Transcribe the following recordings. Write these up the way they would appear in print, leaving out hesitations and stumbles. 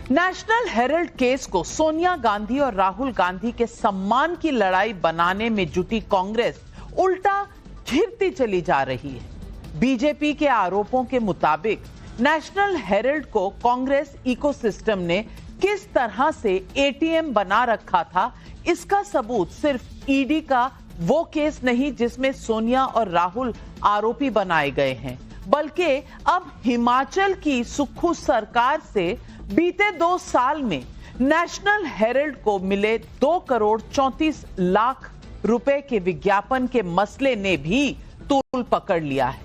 National Herald case को सोनिया गांधी और राहुल गांधी के सम्मान की लड़ाई बनाने में जुटी कांग्रेस उल्टा घिरती चली जा रही है। बीजेपी के आरोपों के मुताबिक नेशनल हेराल्ड को कांग्रेस इकोसिस्टम ने किस तरह से एटीएम बना रखा था, इसका सबूत सिर्फ ईडी का वो केस नहीं जिसमें सोनिया और राहुल आरोपी बनाए गए हैं, बल्कि अब हिमाचल की सुक्खू सरकार से बीते 2 साल में नेशनल हेराल्ड को मिले 2 करोड़ 34 लाख रुपए के विज्ञापन के मसले ने भी तूल पकड़ लिया है।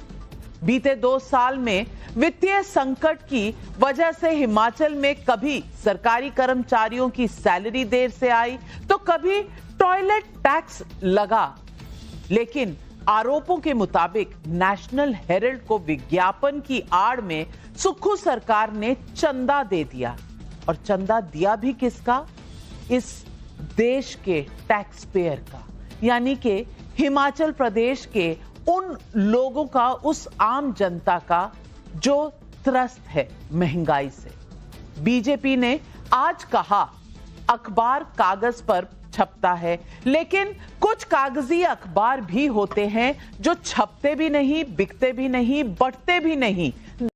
बीते 2 साल में वित्तीय संकट की वजह से हिमाचल में कभी सरकारी कर्मचारियों की सैलरी देर से आई तो कभी टॉयलेट टैक्स लगा, लेकिन आरोपों के मुताबिक नेशनल हेराल्ड को विज्ञापन की आड़ में सुक्खू सरकार ने चंदा दे दिया। और चंदा दिया भी किसका? इस देश के टैक्स पेयर का, यानी कि हिमाचल प्रदेश के उन लोगों का, उस आम जनता का जो त्रस्त है महंगाई से। बीजेपी ने आज कहा अखबार कागज पर छपता है, लेकिन कुछ कागजी अखबार भी होते हैं जो छपते भी नहीं, बिकते भी नहीं, बंटते भी नहीं,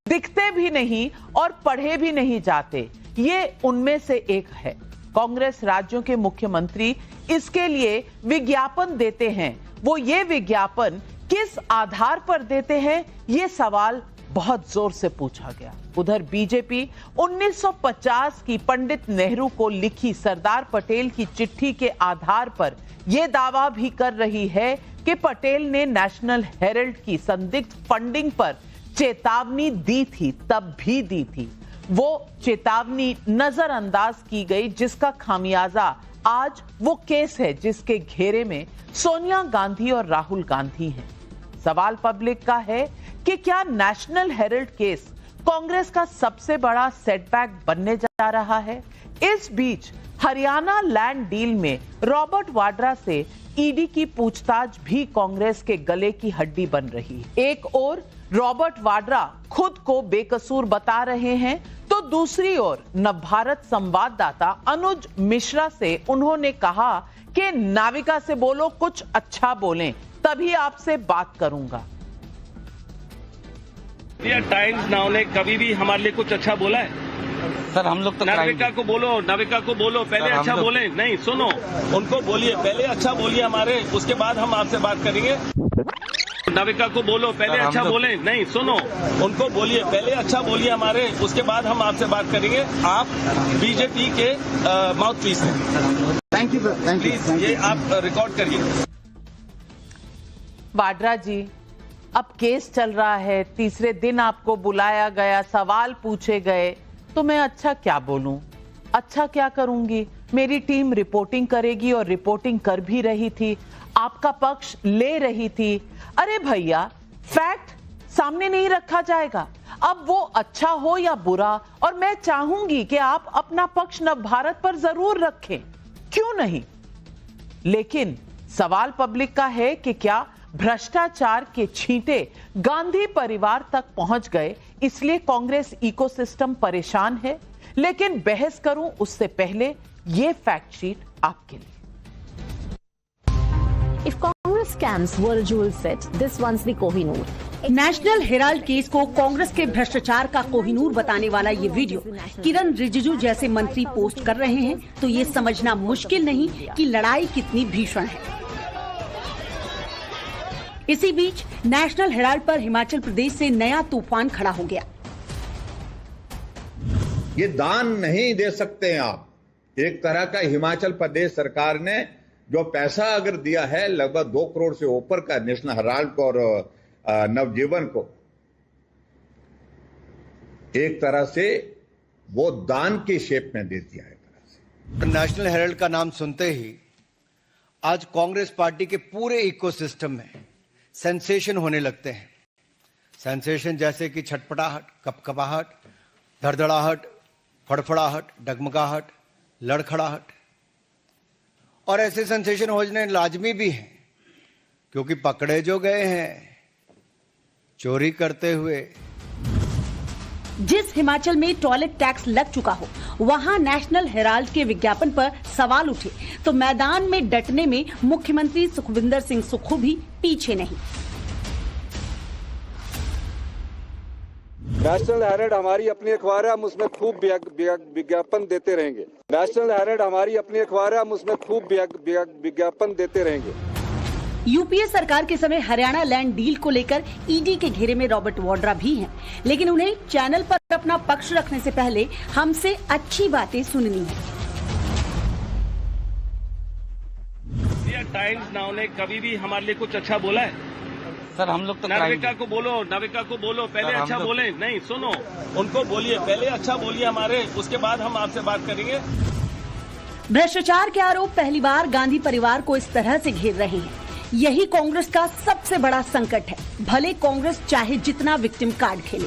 दिखते भी नहीं और पढ़े भी नहीं जाते। ये उनमें से एक है। कांग्रेस राज्यों के मुख्यमंत्री इसके लिए विज्ञापन देते हैं। वो ये विज्ञापन किस आधार पर देते हैं, ये सवाल बहुत जोर से पूछा गया। उधर बीजेपी 1950 की पंडित नेहरू को लिखी सरदार पटेल की चिट्ठी के आधार पर यह दावा भी कर रही है कि पटेल ने नेशनल हेराल्ड की संदिग्ध फंडिंग पर चेतावनी दी थी, तब भी दी थी। वो चेतावनी नजरअंदाज की गई, जिसका खामियाजा आज वो केस है जिसके घेरे में सोनिया गांधी और राहुल गांधी हैं। सवाल पब्लिक का है कि क्या नेशनल हेराल्ड केस कांग्रेस का सबसे बड़ा सेटबैक बनने जा रहा है? इस बीच हरियाणा लैंड डील में रॉबर्ट वाड्रा से ईडी की पूछताछ भी कांग्रेस के गले की हड्डी बन रही है। एक ओर रॉबर्ट वाड्रा खुद को बेकसूर बता रहे हैं, तो दूसरी ओर नवभारत संवाददाता अनुज मिश्रा से उन्होंने कहा कि नाविका से बोलो कुछ अच्छा बोलें, तभी आपसे बात करूंगा। टाइम्स नाउ ने कभी भी हमारे लिए कुछ अच्छा बोला है? सर हम लोग तो नाविका को बोलो पहले अच्छा बोले। नहीं सुनो, उनको बोलिए, पहले अच्छा बोलिए हमारे, उसके बाद हम आपसे बात करेंगे। नाविका को बोलो पहले अच्छा बोले। नहीं सुनो, उनको बोलिए, पहले अच्छा बोलिए हमारे, उसके बाद हम आपसे बात करेंगे। आप बीजेपी के माउथ पीस हैं। थैंक यू प्लीज ये आप रिकॉर्ड करिए। वाड्रा जी, अब केस चल रहा है, तीसरे दिन आपको बुलाया गया, सवाल पूछे गए, तो मैं अच्छा क्या बोलूं, अच्छा क्या करूंगी? मेरी टीम रिपोर्टिंग करेगी और रिपोर्टिंग कर भी रही थी, आपका पक्ष ले रही थी। अरे भैया, फैक्ट सामने नहीं रखा जाएगा, अब वो अच्छा हो या बुरा, और मैं चाहूंगी कि आप अपना पक्ष नवभारत पर जरूर रखें, क्यों नहीं? लेकिन सवाल पब्लिक का है कि क्या भ्रष्टाचार के छींटे गांधी परिवार तक पहुंच गए, इसलिए कांग्रेस इकोसिस्टम परेशान है? लेकिन बहस करूं उससे पहले ये फैक्ट शीट आपके लिए। If Congress scams were a jewel set, this one's the Kohinoor. National Herald case को कांग्रेस के भ्रष्टाचार का कोहिनूर बताने वाला ये वीडियो किरण रिजिजू जैसे मंत्री पोस्ट कर रहे हैं, तो ये समझना मुश्किल नहीं कि लड़ाई कितनी भीषण है। इसी बीच नेशनल हेराल्ड पर हिमाचल प्रदेश से नया तूफान खड़ा हो गया। ये दान नहीं दे सकते हैं आप। एक तरह का हिमाचल प्रदेश सरकार ने जो पैसा अगर दिया है, लगभग 2 करोड़ से ऊपर का नेशनल हेराल्ड को और नवजीवन को, एक तरह से वो दान की शेप में दे दिया है। नेशनल हेराल्ड का नाम सुनते ही आज कांग्रेस पार्टी के पूरे इकोसिस्टम में सेंसेशन होने लगते हैं। सेंसेशन जैसे कि छटपटाहट, कपकपाहट, धड़धड़ाहट, फड़फड़ाहट, डगमगाहट, लड़खड़ाहट, और ऐसे सेंसेशन होने लाजमी भी हैं, क्योंकि पकड़े जो गए हैं चोरी करते हुए, जिस हिमाचल में टॉयलेट टैक्स लग चुका हो, वहां नेशनल हेराल्ड के विज्ञापन पर सवाल उठे तो मैदान में डटने में मुख्यमंत्री सुखविंदर सिंह सुक्खू भी पीछे नहीं। नेशनल हेराल्ड हमारी अपनी अखबार है, हम उसमें खूब विज्ञापन देते रहेंगे। नेशनल हेराल्ड हमारी अपनी अखबार है, हम उसमें खूब विज्ञापन देते रहेंगे। यूपीए सरकार के समय हरियाणा लैंड डील को लेकर ईडी के घेरे में रॉबर्ट वाड्रा भी हैं, लेकिन उन्हें चैनल पर अपना पक्ष रखने से पहले हमसे अच्छी बातें सुननी है। टाइम्स नाउ ने कभी भी हमारे लिए कुछ अच्छा बोला है? सर हम लोग तो नाविका को बोलो पहले अच्छा बोले। नहीं सुनो, उनको बोलिए पहले अच्छा बोलिए हमारे, उसके बाद हम आपसे बात करेंगे। भ्रष्टाचार के आरोप पहली बार गांधी परिवार को इस तरह से घेर रहे हैं। यही कांग्रेस का सबसे बड़ा संकट है, भले कांग्रेस चाहे जितना विक्टिम कार्ड खेले।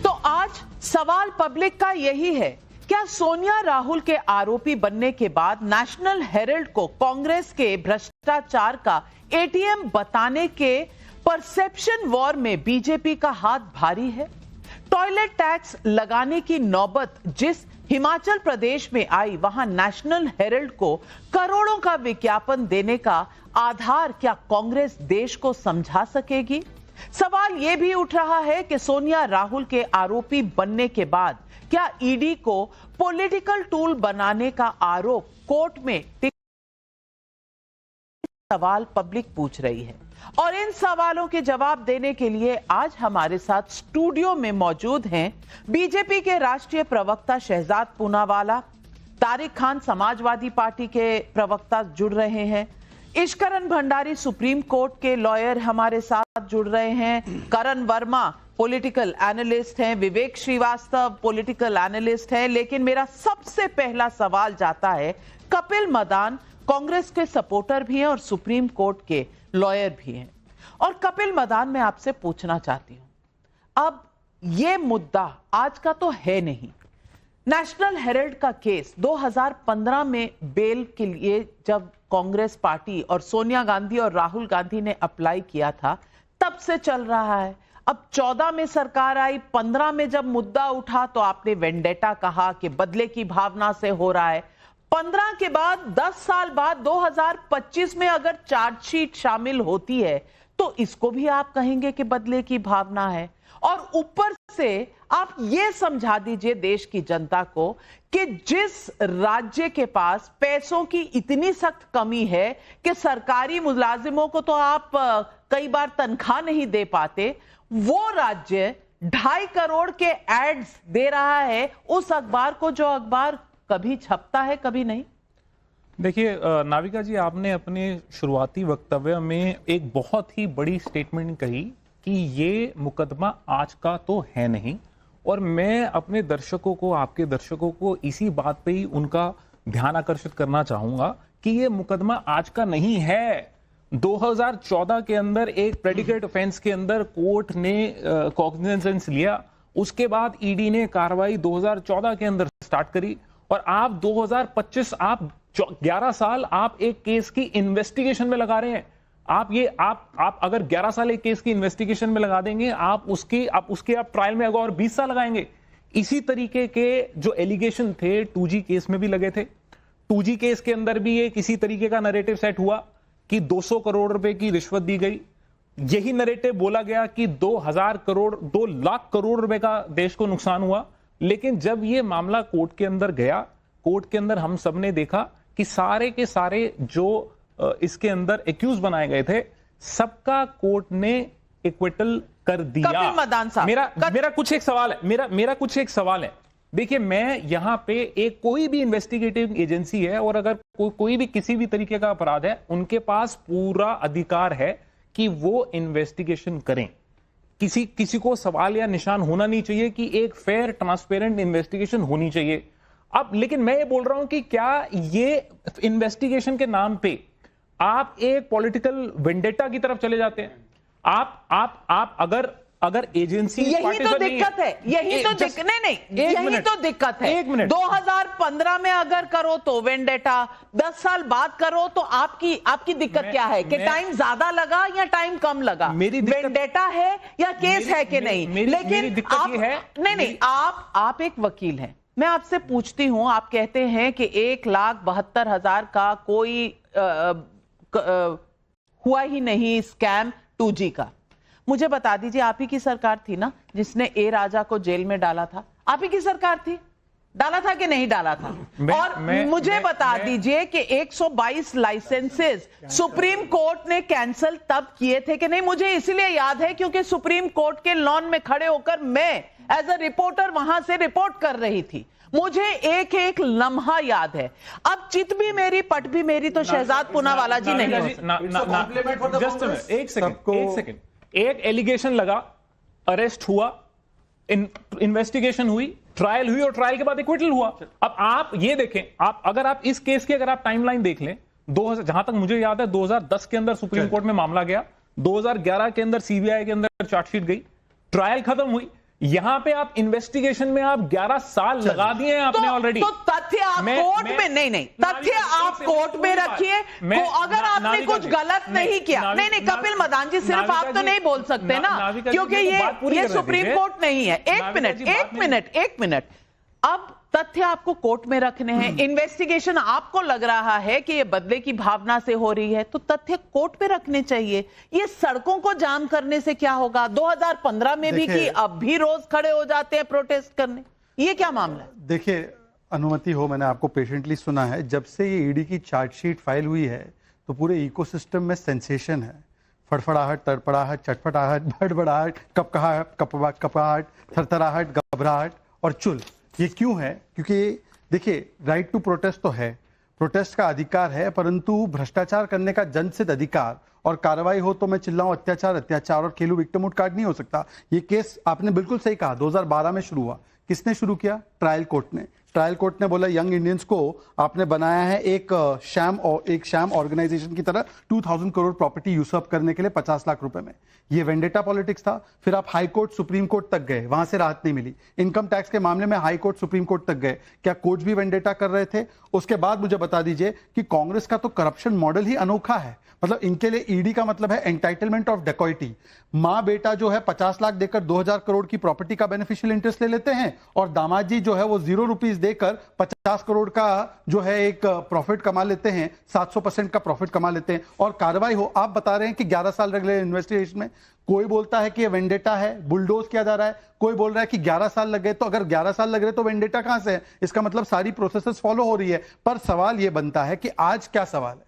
तो आज सवाल पब्लिक का यही है, क्या सोनिया राहुल के आरोपी बनने के बाद नेशनल हेराल्ड को कांग्रेस के भ्रष्टाचार का एटीएम बताने के परसेप्शन वॉर में बीजेपी का हाथ भारी है? टॉयलेट टैक्स लगाने की नौबत जिस हिमाचल प्रदेश में आई, वहां नेशनल हेराल्ड को करोड़ों का विज्ञापन देने का आधार क्या कांग्रेस देश को समझा सकेगी? सवाल यह भी उठ रहा है कि सोनिया राहुल के आरोपी बनने के बाद क्या ईडी को पॉलिटिकल टूल बनाने का आरोप कोर्ट में सवाल पब्लिक पूछ रही है। और इन सवालों के जवाब देने के लिए आज हमारे साथ स्टूडियो में मौजूद हैं बीजेपी के राष्ट्रीय प्रवक्ता शहजाद पूनावाला, तारिक खान समाजवादी पार्टी के प्रवक्ता जुड़ रहे हैं, ईश्वरन भंडारी सुप्रीम कोर्ट के लॉयर हमारे साथ जुड़ रहे हैं, करण वर्मा पॉलिटिकल एनालिस्ट हैं, विवेक श्रीवास्तव पॉलिटिकल एनालिस्ट हैं। लेकिन मेरा सबसे पहला सवाल जाता है कपिल मदान, कांग्रेस के सपोर्टर भी हैं और सुप्रीम कोर्ट के लॉयर भी हैं। और कपिल मदान, मैं आपसे पूछना चाहती हूं, अब यह मुद्दा आज का तो है नहीं। नेशनल हेराल्ड का केस 2015 में बेल के लिए जब कांग्रेस पार्टी और सोनिया गांधी और राहुल गांधी ने अप्लाई किया था, तब से चल रहा है। अब 14 में सरकार आई, 15 में जब मुद्दा उठा तो आपने वेंडेटा कहा कि बदले की भावना से हो रहा है। 15 के बाद 10 साल बाद 2025 में अगर चार्जशीट शामिल होती है तो इसको भी आप कहेंगे कि बदले की भावना है। और ऊपर से आप ये समझा दीजिए देश की जनता को कि जिस राज्य के पास पैसों की इतनी सख्त कमी है कि सरकारी मुलाजिमों को तो आप कई बार तनख्वाह नहीं दे पाते, वो राज्य 2.5 करोड़ के एड्स दे रहा है उस अखबार को जो अखबार कभी छपता है कभी नहीं। देखिए नाविका जी, आपने अपने शुरुआती वक्तव्य में एक बहुत ही बड़ी स्टेटमेंट कही कि ये मुकदमा आज का तो है नहीं, और मैं अपने दर्शकों को, आपके दर्शकों को इसी बात पे ही उनका ध्यान आकर्षित करना चाहूंगा कि ये मुकदमा आज का नहीं है। 2014 के अंदर एक प्रेडिकेट ऑफेंस के अंदर कोर्ट ने कॉग्निजेंस लिया, उसके बाद ईडी ने कार्रवाई 2014 के अंदर स्टार्ट करी, और आप 2025 आप 11 साल आप एक केस की इन्वेस्टिगेशन में लगा रहे हैं। आप अगर 11 साल एक केस की इन्वेस्टिगेशन में लगा देंगे, आप उसके ट्रायल में अगर और 20 साल लगाएंगे। इसी तरीके के जो एलिगेशन थे 2G केस में भी लगे थे। 2G केस के अंदर भी एक इसी तरीके का नैरेटिव सेट हुआ कि 200 करोड़ रुपए की रिश्वत दी गई। यही नैरेटिव बोला गया कि 2 लाख करोड़ रुपए का देश को नुकसान हुआ। लेकिन जब यह मामला कोर्ट के अंदर गया, कोर्ट के अंदर हम सबने देखा कि सारे के सारे जो इसके अंदर एक्यूज बनाए गए थे, सबका कोर्ट ने एक्विटल कर दिया। कपिल मदान साहब, मेरा कुछ एक सवाल है। देखिए, मैं यहां पे कोई भी इन्वेस्टिगेटिव एजेंसी है और अगर कोई भी किसी भी तरीके का अपराध है, उनके पास पूरा अधिकार है कि वो इन्वेस्टिगेशन करें। किसी को सवाल या निशान होना नहीं चाहिए कि एक फेयर ट्रांसपेरेंट इन्वेस्टिगेशन होनी चाहिए। अब लेकिन मैं ये बोल रहा हूं कि क्या ये इन्वेस्टिगेशन के नाम पे आप एक पॉलिटिकल वेंडेटा की तरफ चले जाते हैं? आप अगर अगर एजेंसी यही तो दिक्कत है, यही तो यही तो दिक्कत है। 1 मिनट 2015 में अगर करो तो वेंडेटा, 10 साल बाद करो तो आपकी दिक्कत क्या है कि टाइम ज्यादा लगा या टाइम कम लगा? वेंडेटा है या केस है कि नहीं? लेकिन आप नहीं, आप एक वकील हैं, मैं आपसे पूछती हूं, आप कहते हैं कि 1,72,000 का कोई हुआ ही नहीं स्कैम 2G का। मुझे बता दीजिए, आप ही की सरकार थी ना जिसने ए राजा को जेल में डाला था? आप ही की सरकार थी, डाला था कि नहीं डाला था? और मुझे बता दीजिए कि 122 लाइसेंसेस सुप्रीम कोर्ट ने कैंसिल तब किए थे कि नहीं? मुझे इसलिए याद है क्योंकि सुप्रीम कोर्ट के लॉन में खड़े होकर मैं एज अ रिपोर्टर वहां से रिपोर्ट कर रही थी, मुझे एक एक लम्हा याद है। अब चित भी मेरी पट भी मेरी तो शहजाद पूनावाला जी नहीं। एक सेकंड, एक एलिगेशन लगा, अरेस्ट हुआ, इन्वेस्टिगेशन हुई, ट्रायल हुई और ट्रायल के बाद एक्विटल हुआ। अब आप ये देखें, अगर आप इस केस की अगर आप टाइमलाइन देख लें, जहां तक मुझे याद है 2010 के अंदर सुप्रीम कोर्ट में मामला गया, 2011 के अंदर सीबीआई के अंदर चार्जशीट गई, ट्रायल खत्म हुई, यहां पे आप इन्वेस्टिगेशन में आप 11 साल लगा दिए हैं आपने ऑलरेडी। तो तथ्य आप कोर्ट में नहीं, तथ्य आप कोर्ट में रखिए। अगर आपने कुछ गलत नहीं किया, नहीं कपिल मदान जी, सिर्फ आप तो नहीं बोल सकते ना, क्योंकि ये सुप्रीम कोर्ट नहीं है। एक मिनट, अब तथ्य आपको कोर्ट में रखने हैं, इन्वेस्टिगेशन आपको लग रहा है कि ये बदले की भावना से हो रही है, तो तथ्य कोर्ट पे रखने चाहिए। ये सड़कों को जाम करने से क्या होगा? 2015 में भी कि अब भी रोज खड़े हो जाते हैं प्रोटेस्ट करने, ये क्या मामला है? देखिए, अनुमति हो, मैंने आपको पेशेंटली सुना है। जब से ये ईडी की चार्जशीट फाइल हुई है तो पूरे इकोसिस्टम में सेंसेशन है, फड़फड़ाहट, तड़पड़ाहट, चटपटाहट, बड़बड़ाहट, कपकपाहट, थरथराहट, घबराहट और चुल। ये क्यों है? क्योंकि देखिए, राइट टू प्रोटेस्ट तो है, प्रोटेस्ट का अधिकार है, परंतु भ्रष्टाचार करने का जनसिद्ध अधिकार और कार्रवाई हो तो मैं चिल्लाऊं अत्याचार और खेलूं विक्टिम वुड कार्ड नहीं हो सकता। ये केस आपने बिल्कुल सही कहा, 2012 में शुरू हुआ। किसने शुरू किया? ट्रायल कोर्ट ने। ट्रायल कोर्ट ने बोला यंग इंडियंस को आपने बनाया है एक शैम ऑर्गेनाइजेशन की तरह 2000 करोड़ प्रॉपर्टी यूसर्प करने के लिए 50 लाख रुपए में। ये वेंडेटा पॉलिटिक्स था। फिर आप हाई कोर्ट, सुप्रीम कोर्ट तक गए, वहां से राहत नहीं मिली। इनकम टैक्स के मामले में हाई कोर्ट, सुप्रीम कोर्ट तक गए, क्या कोर्ट भी वेंडेटा कर रहे थे? उसके बाद मुझे बता दीजिए कि कांग्रेस का तो करप्शन मॉडल ही अनोखा है। मतलब इनके लिए ईडी का मतलब है एंटाइटलमेंट ऑफ डेकॉइटी। माँ बेटा जो है 50 लाख देकर 2000 करोड़ की प्रॉपर्टी का बेनिफिशियल इंटरेस्ट ले लेते हैं, और दामाद जी जो है वो 0 रुपीज देकर 50 करोड़ का जो है एक प्रॉफिट कमा लेते हैं, 700% का प्रॉफिट कमा लेते हैं, और कार्रवाई हो। आप बता रहे हैं कि 11 साल लग रहे इन्वेस्टिगेशन में। कोई बोलता है कि ये वेंडेटा है, बुलडोज किया जा रहा है, कोई बोल रहा है कि 11 साल लग गए। तो अगर 11 साल लग रहे तो वेंडेटा कहां से है? इसका मतलब सारी प्रोसेसेस फॉलो हो रही है। पर सवाल यह बनता है कि आज क्या सवाल है?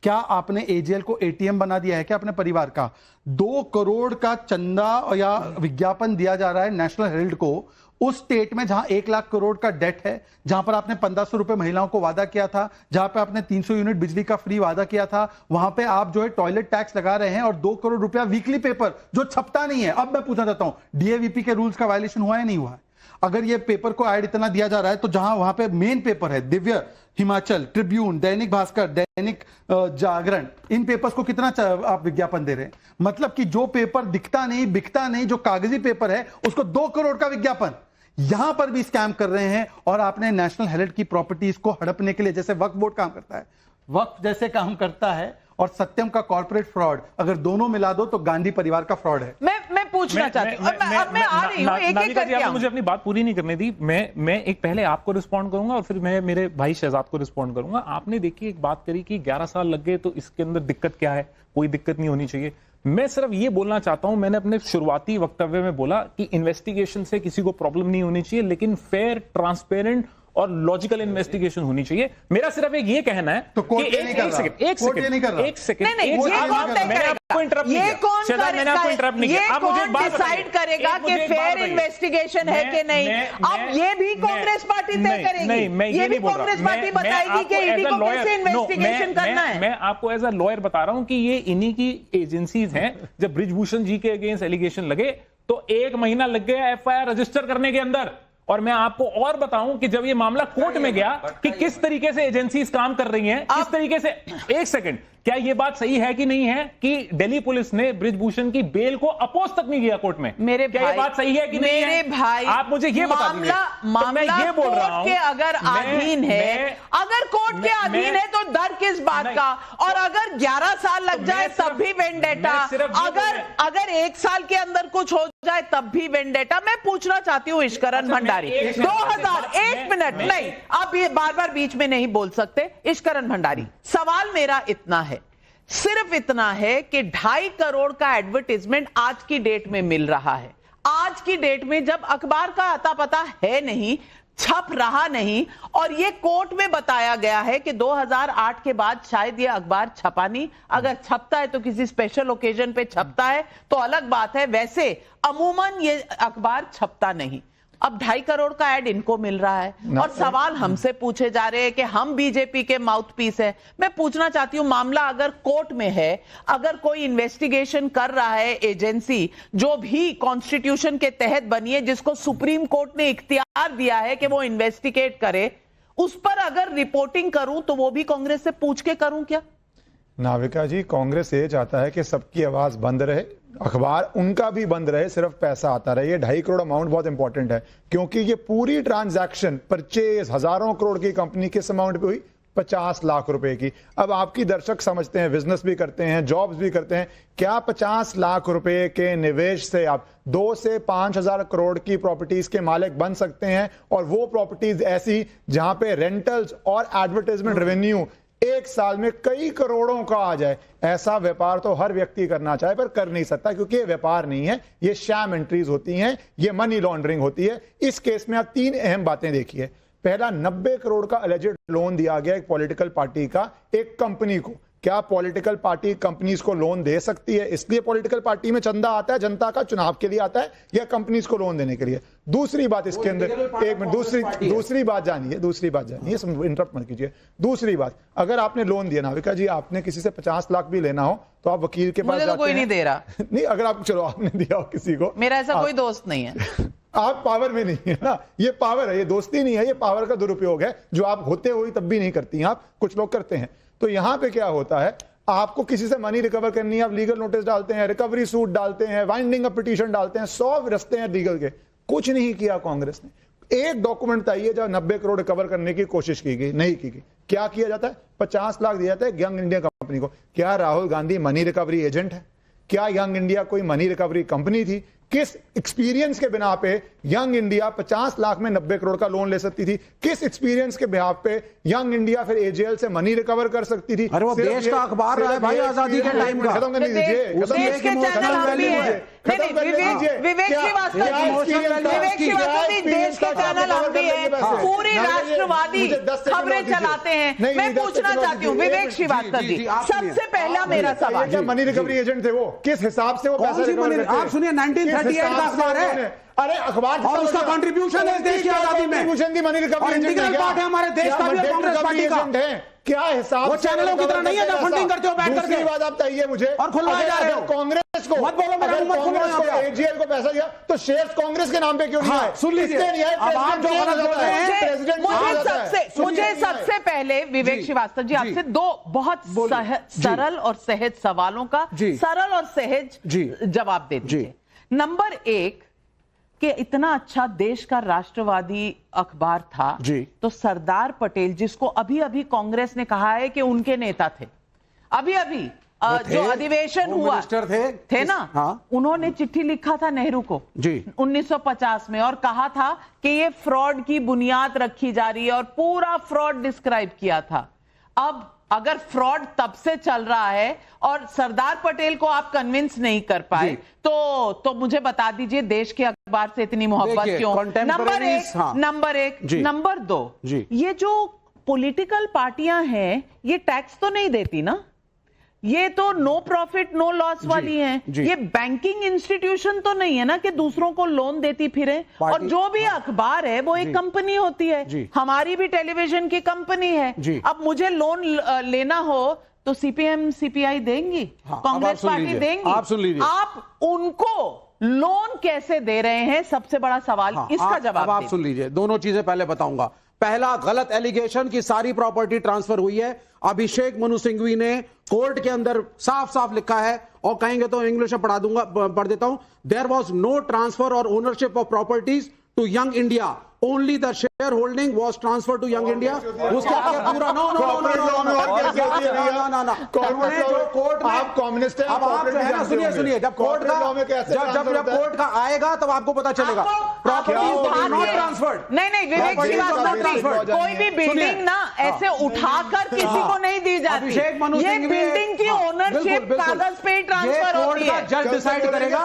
क्या आपने एजेएल को एटीएम बना दिया है क्या अपने परिवार का? 2 करोड़ का चंदा या विज्ञापन दिया जा रहा है नेशनल हेराल्ड को, उस स्टेट में जहां 1 लाख करोड़ का डेट है, जहां पर आपने 1500 रुपए महिलाओं को वादा किया था, जहां पे आपने 300 यूनिट बिजली का फ्री वादा किया था, वहां पे आप जो है टॉयलेट टैक्स लगा रहे हैं और 2 करोड़ रुपया वीकली पेपर जो छपता नहीं है। अब मैं पूछना चाहता हूं, डीएवीपी के रूल्स का वायलेशन हुआ है नहीं हुआ है? अगर ये पेपर को ऐड इतना दिया जा रहा है तो जहां वहां पे मेन पेपर है दिव्य हिमाचल, ट्रिब्यून, दैनिक भास्कर, दैनिक जागरण, इन पेपर्स को कितना आप विज्ञापन दे रहे हैं? मतलब कि जो पेपर दिखता नहीं, बिकता नहीं, जो कागजी पेपर है, उसको 2 करोड़ का विज्ञापन। यहां पर भी स्कैम कर रहे हैं। और आपने नेशनल हेराल्ड की प्रॉपर्टीज को हड़पने के लिए, जैसे वक्फ बोर्ड काम करता है, वक्फ जैसे काम करता है, और सत्यम का कॉर्पोरेट फ्रॉड, अगर दोनों मिला दो तो गांधी परिवार का फ्रॉड है। मैं पूछना चाहती हूं, अब मैं आ रही हूं, एक एक करके आपने मुझे अपनी बात पूरी नहीं करने दी। मैं एक पहले आपको रिस्पॉन्ड करूंगा और फिर मैं मेरे भाई शहजाद को रिस्पॉन्ड करूंगा। आपने देखिए एक बात करी कि 11 साल लग गए, तो इसके अंदर दिक्कत क्या है? कोई दिक्कत नहीं होनी चाहिए। मैं सिर्फ ये बोलना चाहता हूं, मैंने अपने शुरुआती वक्तव्य में बोला कि इन्वेस्टिगेशन से किसी को प्रॉब्लम नहीं होनी चाहिए, लेकिन फेयर, ट्रांसपेरेंट और लॉजिकल इन्वेस्टिगेशन होनी चाहिए। मेरा सिर्फ एक ये कहना है तो कोर्ट कि एक सेकंड ये कौन डिसाइड करेगा कि फेयर इन्वेस्टिगेशन है कि नहीं? अब ये भी कांग्रेस पार्टी तय करेगी, ये भी कांग्रेस पार्टी बताएगी कि ईडी को कैसे इन्वेस्टिगेशन करना है। मैं आपको एज अ लॉयर बता रहा हूं कि ये इन्हीं की एजेंसीज हैं। जब ब्रिजभूषण जी के अगेंस्ट एलिगेशन लगे तो 1 महीना लग गया एफआईआर रजिस्टर करने के अंदर, और मैं आपको और बताऊं कि जब ये मामला कोर्ट में गया कि किस तरीके से एजेंसीज काम कर रही हैं, किस तरीके से, एक सेकंड, क्या ये बात सही है कि नहीं है कि दिल्ली पुलिस ने ब्रिजभूषण की बेल को अपोज तक नहीं किया कोर्ट में? मेरे क्या ये बात सही है कि नहीं है? मेरे भाई, आप मुझे ये बता दीजिए। मामला ये बोल रहा हूं के अगर अधीन है, अगर कोर्ट के अधीन है तो डर किस बात का? और अगर 11 साल लग जाए तब भी वेंडेटा, अगर 1 साल के अंदर कुछ हो जाए तब भी वेंडेटा। मैं पूछना चाहती हूँ इश्करण भंडारी, 2000, 1 मिनट नहीं, आप ये बार बार बीच में नहीं बोल सकते। इश्करण भंडारी, सवाल मेरा इतना है, सिर्फ इतना है कि 2.5 करोड़ का एडवर्टाइजमेंट आज की डेट में मिल रहा है। आज की डेट में जब अखबार का अता पता है नहीं, छप रहा नहीं, और ये कोर्ट में बताया गया है कि 2008 के बाद शायद ये अखबार छपा नहीं, अगर छपता है तो किसी स्पेशल ओकेजन पे छपता है तो अलग बात है, वैसे अमूमन ये अखबार छपता नहीं। अब 2.5 करोड़ का ऐड इनको मिल रहा है और सवाल हमसे पूछे जा रहे हैं कि हम बीजेपी के माउथपीस है। मैं पूछना चाहती हूं, मामला अगर कोर्ट में है, अगर कोई इन्वेस्टिगेशन कर रहा है एजेंसी जो भी कॉन्स्टिट्यूशन के तहत बनी है, जिसको सुप्रीम कोर्ट ने इख्तियार दिया है कि वो इन्वेस्टिगेट करे, उस पर अगर रिपोर्टिंग करूं तो वो भी कांग्रेस से पूछ के करूं क्या? नाविका जी, कांग्रेस ये चाहता है कि सबकी आवाज बंद रहे, अखबार उनका भी बंद रहे, सिर्फ पैसा आता रहे। ये 2.5 करोड़ अमाउंट बहुत इंपॉर्टेंट है, क्योंकि ये पूरी ट्रांजैक्शन परचेज हजारों करोड़ की कंपनी किस अमाउंट पे हुई? 50 लाख रुपए की। अब आपकी दर्शक समझते हैं, बिजनेस भी करते हैं, जॉब्स भी करते हैं, क्या 50 लाख रुपए के निवेश से आप 2 से 5 हजार करोड़ की प्रॉपर्टीज के मालिक बन सकते हैं? और वो प्रॉपर्टीज ऐसी जहां पे रेंटल्स और एडवर्टाइजमेंट रेवेन्यू 1 साल में कई करोड़ों का आ जाए, ऐसा व्यापार तो हर व्यक्ति करना चाहे पर कर नहीं सकता, क्योंकि ये व्यापार नहीं है, ये शैम एंट्रीज होती हैं, ये मनी लॉन्ड्रिंग होती है। इस केस में आप 3 अहम बातें देखिए। पहला, 90 करोड़ का एलिजिड लोन दिया गया एक पॉलिटिकल पार्टी का एक कंपनी को। क्या पॉलिटिकल पार्टी कंपनीज को लोन दे सकती है? इसलिए पॉलिटिकल पार्टी में चंदा आता है, जनता का चुनाव के लिए आता है, या कंपनीज को लोन देने के लिए? दूसरी बात इसके अंदर, एक मिनट, दूसरी बात जानिए, इंटरप्ट मत कीजिए। दूसरी बात, अगर आपने लोन दिया, नाविका जी, आपने किसी से 50 लाख भी लेना हो तो आप वकील के पास जाते हैं। कोई नहीं दे रहा। नहीं, अगर आप, चलो आपने दिया हो किसी को, मेरा ऐसा कोई दोस्त नहीं है। आप पावर में नहीं है ना, ये पावर है, ये दोस्ती नहीं है, ये पावर का दुरुपयोग है, जो आप होते हुए तब भी नहीं करती हैं, आप कुछ लोग करते हैं। तो यहां पे क्या होता है, आपको किसी से मनी रिकवर करनी है, आप लीगल नोटिस डालते हैं, रिकवरी सूट डालते हैं, वाइंडिंग अप पिटीशन डालते हैं, 100 रास्ते हैं लीगल के। कुछ नहीं किया कांग्रेस ने। एक डॉक्यूमेंट बताइए जब 90 करोड़ रिकवर करने की कोशिश की गई, नहीं की गई। क्या किया जाता है? 50 लाख दिया जाता है यंग इंडिया कंपनी को। क्या Rahul Gandhi money recovery agent है? क्या यंग इंडिया कोई मनी रिकवरी कंपनी थी? किस एक्सपीरियंस के बिना पे यंग इंडिया 50 लाख में 90 करोड़ का लोन ले सकती थी? किस एक्सपीरियंस के बिहाफ पे यंग इंडिया फिर एजेएल से मनी रिकवर कर सकती थी? अरे वो देश का अखबार रहा है भाई, आजादी के टाइम का। खत्म करने दीजिए, विवेक श्रीवास्तव जी देश के चैनल हम भी हैं, पूरी राष्ट्रवादी खबरें चलाते हैं। मैं पूछना चाहती हूँ विवेक श्रीवास्तव जी, सबसे पहला मेरा सवाल, क्या मनी रिकवरी एजेंट थे वो? किस हिसाब से वो पैसा रिकवर करते हैं? आप सुनिए, 1938 का अखबार है, अरे अखबार और उसका कंट्रीब्यूशन है देश की आजादी में, और इंटीग्रल पार्ट है हमारे देश का भी, कांग्रेस पार्टी का। क्या हिसाब? वो चैनलों की तरह नहीं है जो फंडिंग करते हो बैठ करके। दूसरी बात आप बताइए मुझे, और खुलवाए जा रहे हो कांग्रेस को, मत बोलो मेरा मुंह मत खोलो यहाँ पे। एजीएल को पैसा दिया तो शेयर्स कांग्रेस के नाम पे क्यों नहीं है? सुन लीजिए, अब आप जो गलत बोल रहे हैं। मुझे सबसे पहले विवेक श्रीवास्तव जी आपसे 2 बहुत सरल और सहज सवालों का सरल और सहज जवाब दे दीजिए। नंबर 1, कि इतना अच्छा देश का राष्ट्रवादी अखबार था, तो सरदार पटेल, जिसको अभी अभी कांग्रेस ने कहा है कि उनके नेता थे, अभी अभी जो अधिवेशन हुआ थे ना, उन्होंने चिट्ठी लिखा था नेहरू को 1950 में और कहा था कि ये फ्रॉड की बुनियाद रखी जा रही है और पूरा फ्रॉड डिस्क्राइब किया था। अब अगर फ्रॉड तब से चल रहा है और सरदार पटेल को आप कन्विंस नहीं कर पाए, तो मुझे बता दीजिए देश के अखबार से इतनी मोहब्बत क्यों? नंबर एक। नंबर 2, ये जो पॉलिटिकल पार्टियां हैं ये टैक्स तो नहीं देती ना, ये तो नो प्रॉफिट नो लॉस वाली हैं। ये बैंकिंग इंस्टीट्यूशन तो नहीं है ना कि दूसरों को लोन देती फिरे। और जो भी अखबार है वो एक कंपनी होती है, हमारी भी टेलीविजन की कंपनी है। अब मुझे लोन लेना हो तो सीपीएम सीपीआई देंगी, कांग्रेस पार्टी देंगी। आप सुन लीजिए, आप उनको लोन कैसे दे रहे हैं, सबसे बड़ा सवाल। इसका जवाब अब आप दीजिए। सुन लीजिए, दोनों चीजें पहले बताऊंगा। पहला, गलत एलिगेशन की सारी प्रॉपर्टी ट्रांसफर हुई है। अभिषेक मनु सिंघवी ने कोर्ट के अंदर साफ साफ लिखा है, और कहेंगे तो इंग्लिश में पढ़ देता हूं। There was no transfer or ownership of properties to Young India, only the share holding was transfer to Young India. उसके आगे पूरा नो नो कोर्ट में आप कम्युनिस्ट हैं, अब आप जो है ना, सुनिए सुनिए, जब कोर्ट का आएगा तब आपको पता चलेगा। Property not transferred. नहीं विवेक की बात सुनिए, कोई भी बिल्डिंग ना ऐसे उठाकर किसी को नहीं दी जाती। अभिषेक मनु ये सिंघवी बिल्डिंग की ओनरशिप कागज पे ट्रांसफर होती है। जज डिसाइड करेगा,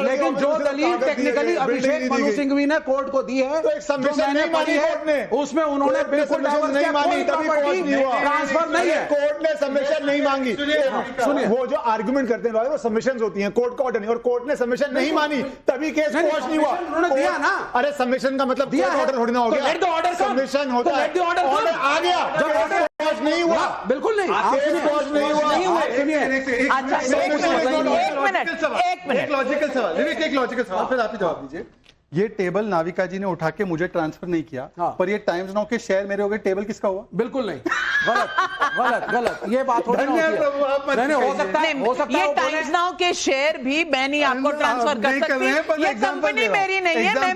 लेकिन जो दलील टेक्निकली अभिषेक मनु सिंघवी ने कोर्ट को दी है, नहीं मानी कोर्ट ने, उसमें उन्होंने बिल्कुल नहीं मानी, तभी कोर्ट नहीं हुआ। ट्रांसफर नहीं है। कोर्ट ने सबमिशन नहीं मांगी। सुनिए, वो जो आर्गुमेंट करते हैं वो सबमिशंस होती हैं, कोर्ट का ऑर्डर नहीं, और कोर्ट ने सबमिशन नहीं मानी, तभी केस क्वॉश नहीं हुआ। उन्होंने दिया ना। अरे सबमिशन का मतलब दिया ऑर्डर थोड़ी ना हो गया। सबमिशन होता है, ऑर्डर आ गया, जब ऑर्डर क्वॉश नहीं हुआ, बिल्कुल नहीं, केस क्वॉश नहीं हुआ। सुनिए, अच्छा एक मिनट, लॉजिकल सवाल, एक लॉजिकल सवाल, फिर आप ही जवाब दीजिए। ये टेबल नाविका जी ने उठा के मुझे ट्रांसफर नहीं किया, पर ये टाइम्स नाउ के शेयर मेरे हो गए, टेबल किसका हुआ? बिल्कुल नहीं, गलत ये बात हो सकता है, ये टाइम्स नाउ के शेयर भी मैं नहीं आपको ट्रांसफर कर सकती। ये कंपनी मेरी नहीं है, मैं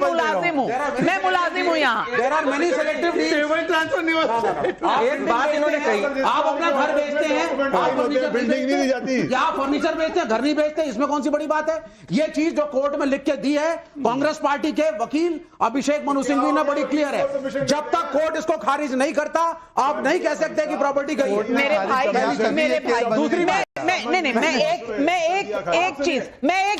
मुलाजिम हूँ, यहाँ। There are many selective deals, transfer नहीं होता। एक बात इन्होंने कही, आप अपना घर बेचते हैं, आप बिल्डिंग नहीं दी जाती, या फर्नीचर बेचते हैं, घर नहीं बेचते, इसमें कौन सी बड़ी बात है? ये चीज जो कोर्ट में लिख के दी है, कांग्रेस पार्टी के वकील अभिषेक मनु सिंघवी ने बड़ी क्लियर है। जब तक कोर्ट इसको खारिज नहीं करता, आप नहीं कह सकते कि प्रॉपर्टी गई। मेरे भाई दूसरी बात, मैं एक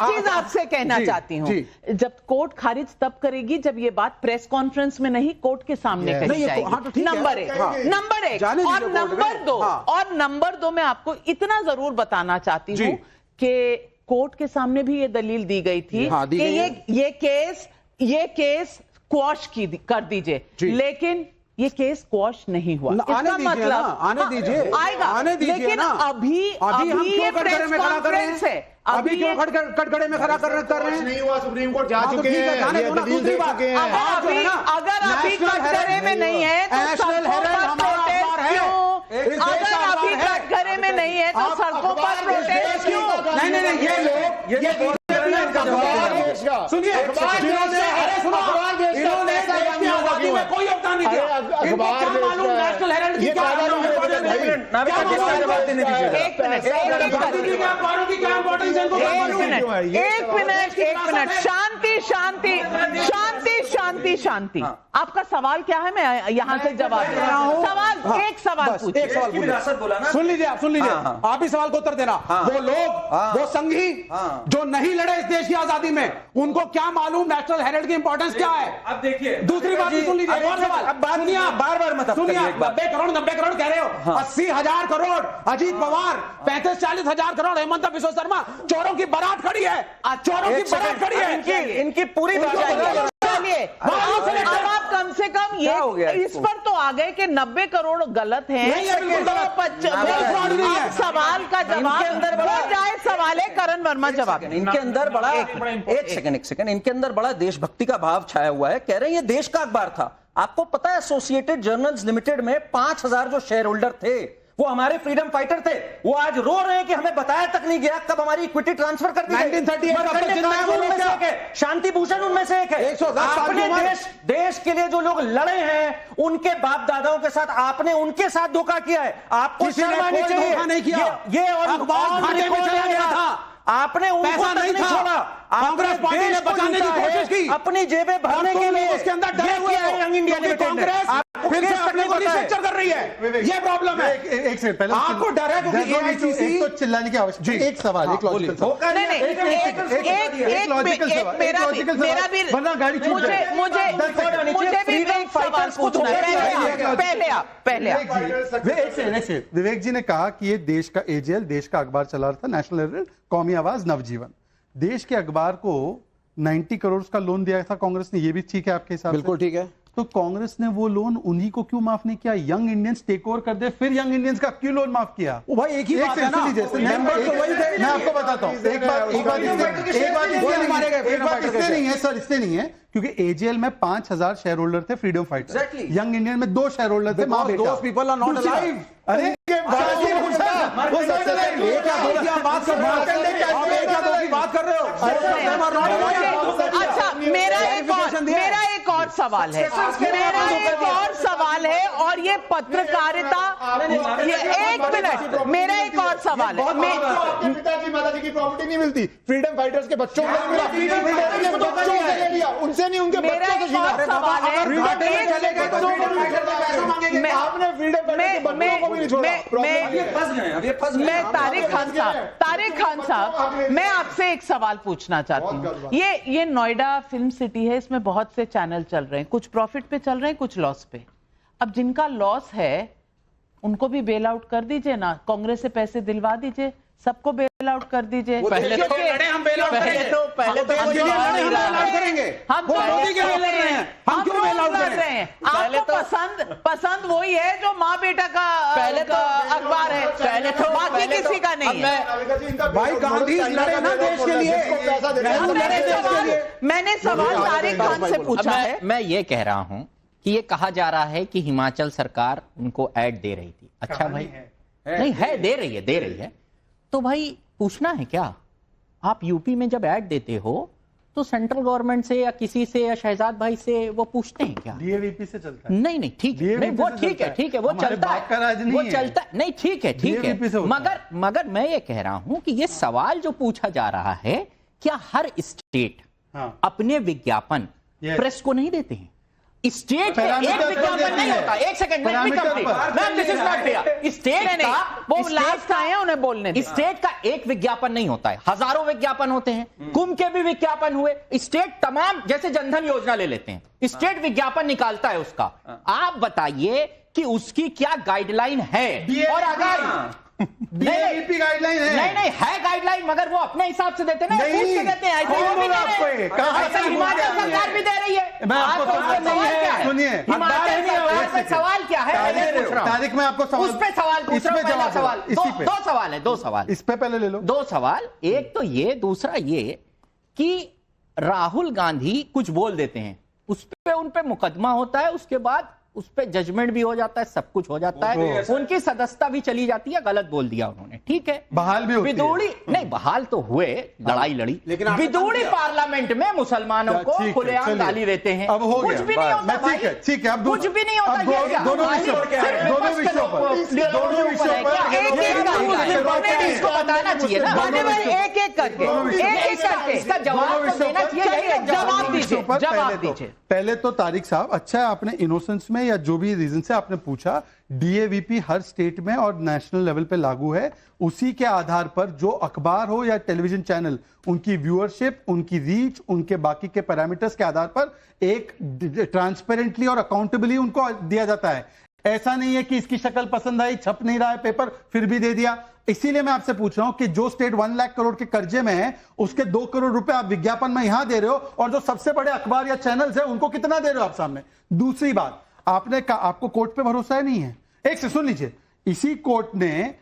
चीज आपसे कहना चाहती हूँ। जब कोर्ट खारिज तब करेगी जब ये बात प्रेस कॉन्फ्रेंस में नहीं, कोर्ट के सामने कही जाएगी। नंबर एक और नंबर दो मैं आपको इतना जरूर बताना चाहती हूँ कि कोर्ट के सामने भी ये दलील दी गई थी कि ये केस क्वॉश कर दीजिए, लेकिन ये केस क्वॉश नहीं हुआ। इसका मतलब आने दीजिए, आएगा, लेकिन अभी हम ये क्यों कटघरे में खड़ा कर रहे हैं? अभी क्यों कटघरे में खड़ा कर रहे हैं? नहीं हुआ, सुप्रीम कोर्ट जा चुके हैं, दूसरी बात, अगर अभी कटघरे में नहीं है तो सड़कों पर प्रोटेस्ट क्यों? अगर अभी कटघरे में नहीं है तो सड़कों पर प्रोटेस्ट क्यों? नहीं, ये लोग सुनिए, इन्होंने देश की आजादी में कोई योगदान नहीं दिया। इनको क्या मालूम नेशनल हेराल्ड की क्या शांति। आपका सवाल क्या है? मैं यहाँ से जवाब दे रहा हूँ। एक सवाल सुन लीजिए, आप ही सवाल को उत्तर देना। वो लोग, वो संघी जो नहीं लड़े इस देश की आजादी में, उनको क्या मालूम नेशनल हेराल्ड की इंपॉर्टेंस क्या है? अब देखिए, दूसरी बात सुन लीजिए, और सवाल सुनिए, बार सुनिए, 90 करोड़ कह रहे हो, 80,000 करोड़ अजीत पवार, 35-40 हजार करोड़ हेमंत बिस्वा शर्मा, चोरों की बारात खड़ी है, चोरों की बारात खड़ी है, इनकी पूरी अब आप कम से कम ये इस पर तो आ गए कि 90 करोड़ गलत है। सवाल का जवाब जाए, सवाल है करण वर्मा जवाब। इनके अंदर बड़ा एक सेकंड इनके अंदर बड़ा देशभक्ति का भाव छाया हुआ है। कह रहे हैं ये देश का अखबार था। आपको पता है एसोसिएटेड जर्नल्स लिमिटेड में 5,000 जो शेयर होल्डर थे वो हमारे फ्रीडम फाइटर थे। वो आज रो रहे हैं कि हमें बताया तक नहीं गया कब हमारी इक्विटी ट्रांसफर कर दी गई। 1938 शांति भूषण उनमें से एक है। आपने देश के लिए जो लोग लड़े हैं उनके बाप दादाओं के साथ आपने उनके साथ धोखा किया है। आपको शर्म आनी चाहिए। नहीं किया, ये और अखबार घाटे में चला गया था, आपने पैसा नहीं छोड़ा। कांग्रेस पार्टी ने बचाने की कोशिश की, अपनी जेबें भरने के लिए। उसके अंदर डरे हुए हैं यंग इंडिया लिमिटेड। कांग्रेस फिर से अपनी को रिस्ट्रक्चर कर रही है। ये प्रॉब्लम है। एक सेकंड पहले आपको डर है क्योंकि एआईसीसी तो चिल्लाने की आवश्यकता है। एक सवाल, एक लॉजिकल सवाल, एक लॉजिकल सवाल, मेरा भी वरना गाड़ी छूट जाए। मुझे भी एक सवाल पूछना है। पहले विवेक जी ने कहा कि ये देश का एजेएल, देश का अखबार चला रहा था, नेशनल हेराल्ड, कौमी आवाज, नवजीवन। देश के अखबार को 90 करोड़ का लोन दिया था कांग्रेस ने, ये भी ठीक है आपके हिसाब से? बिल्कुल ठीक है। तो कांग्रेस ने वो लोन उन्हीं को क्यों माफ नहीं किया? यंग इंडियंस टेक ओवर कर दे, फिर यंग इंडियंस का क्यों लोन माफ किया? वो भाई एक ही बात है ना, मैं आपको बताता हूँ, एक बात इससे नहीं है सर, इससे नहीं है, क्योंकि एजेएल में 5000 शेयर होल्डर थे फ्रीडम फाइटर, यंग इंडियन में 2 शेयर होल्डर थे, मां बेटा। Those people are not alive. अरे बात कर रहे हो। अच्छा, मेरा एक और सवाल है, और ये पत्रकारिता, एक मिनट, मेरा एक और सवाल है। पिताजी माताजी की प्रॉपर्टी नहीं मिलती, फ्रीडम फाइटर्स के बच्चों को मिला, उनसे नहीं, उनके मेरा एक और सवाल है, आपने फ्रीडम फाइटर्स के बच्चों को भी नहीं छोड़ा। मैं तारिक खान साहब, मैं आपसे एक सवाल पूछना चाहती हूँ। ये नोएडा फिल्म सिटी है, इसमें बहुत से चैनल चल रहे हैं, कुछ प्रॉफिट पे चल रहे हैं, कुछ लॉस पे। अब जिनका लॉस है उनको भी बेल आउट कर दीजिए ना, कांग्रेस से पैसे दिलवा दीजिए, सबको बेल आउट कर दीजिए। पहले तो हम बेल आउट करेंगे, हम मोदी के लिए लड़ रहे हैं, हम क्यों बेल आउट कर रहे हैं? आपको पसंद वही है जो माँ बेटा का पहले तो अखबार है, पहले तो बाकी किसी का नहीं है। भाई गांधी लड़े ना देश के लिए, मैंने सवाल तारिक खान से पूछा है। मैं ये कह रहा हूं कि ये कहा जा रहा है कि हिमाचल सरकार उनको ऐड दे रही थी। अच्छा भाई, नहीं है, दे रही है, तो भाई पूछना है क्या? आप यूपी में जब ऐड देते हो तो सेंट्रल गवर्नमेंट से या किसी से या शहजाद भाई से वो पूछते हैं क्या? डीएवीपी से चलता है। नहीं ठीक है, वो ठीक है, वो चलता है, वो चलता है, नहीं ठीक है, मगर मैं ये कह रहा हूं कि ये सवाल जो पूछा जा रहा है, क्या हर स्टेट अपने विज्ञापन प्रेस को नहीं देते हैं? स्टेट का एक विज्ञापन नहीं होता। एक सेकंड, स्टेट का वो लास्ट आए हैं उन्हें बोलने, स्टेट का एक विज्ञापन नहीं होता है, हजारों विज्ञापन होते हैं। कुंभ के भी विज्ञापन हुए, स्टेट तमाम, जैसे जनधन योजना ले लेते हैं, स्टेट विज्ञापन निकालता है उसका। आप बताइए कि उसकी क्या गाइडलाइन है? और अगर डीएवीपी गाइडलाइन है, नहीं है गाइडलाइन, मगर वो अपने हिसाब से देते हैं, पूछ के देते हैं। ऐसे हिमाचल सरकार भी दे रही है। मैं आपको सुनिए, हिमाचल सवाल क्या है? तारिक में आपको सवाल, उस पे सवाल पूछ रहा हूं। सवाल दो सवाल, इस पे पहले ले लो। 2 सवाल, एक तो ये, दूसरा ये कि राहुल गांधी कुछ बोल देते हैं, उस पे उन पे मुकदमा होता है, उसके बाद उस पे जजमेंट भी हो जाता है, सब कुछ हो जाता है, उनकी सदस्यता भी चली जाती है, गलत बोल दिया उन्होंने, ठीक है, बहाल भी होती विदुड़ी नहीं, बहाल तो हुए, लड़ाई लड़ी, लेकिन विदुड़ी पार्लियामेंट में मुसलमानों को खुलेआम गाली देते हैं। अब हो कुछ भी नहीं होता, ठीक है, अब कुछ भी नहीं होता। दोनों विषयों इसको बताना चाहिए ना, एक एक करके इसका जवाब देना चाहिए। जवाब दीजिए। पहले तो तारिक साहब, अच्छा है आपने इनोसेंस में या जो भी रीजन से आपने पूछा, डीएवीपी हर स्टेट में और नेशनल लेवल पे लागू है। उसी के आधार पर जो अखबार हो या टेलीविजन चैनल, उनकी व्यूअरशिप, उनकी रीच, उनके बाकी के पैरामीटर्स के आधार पर एक ट्रांसपेरेंटली और अकाउंटेबली उनको दिया जाता है। ऐसा नहीं है कि इसकी शक्ल पसंद आई, छप नहीं रहा है पेपर, फिर भी दे दिया। इसीलिए मैं आपसे पूछ रहा हूं कि जो स्टेट 1 लाख करोड़ के कर्जे में है, उसके 2 करोड़ रुपए आप विज्ञापन में यहां दे रहे हो, और जो सबसे बड़े अखबार या चैनल्स है उनको कितना दे रहे हो आप सामने। दूसरी बात, आपने कहा आपको कोर्ट पे भरोसा है नहीं है, एक से सुन लीजिए, इसी कोर्ट ने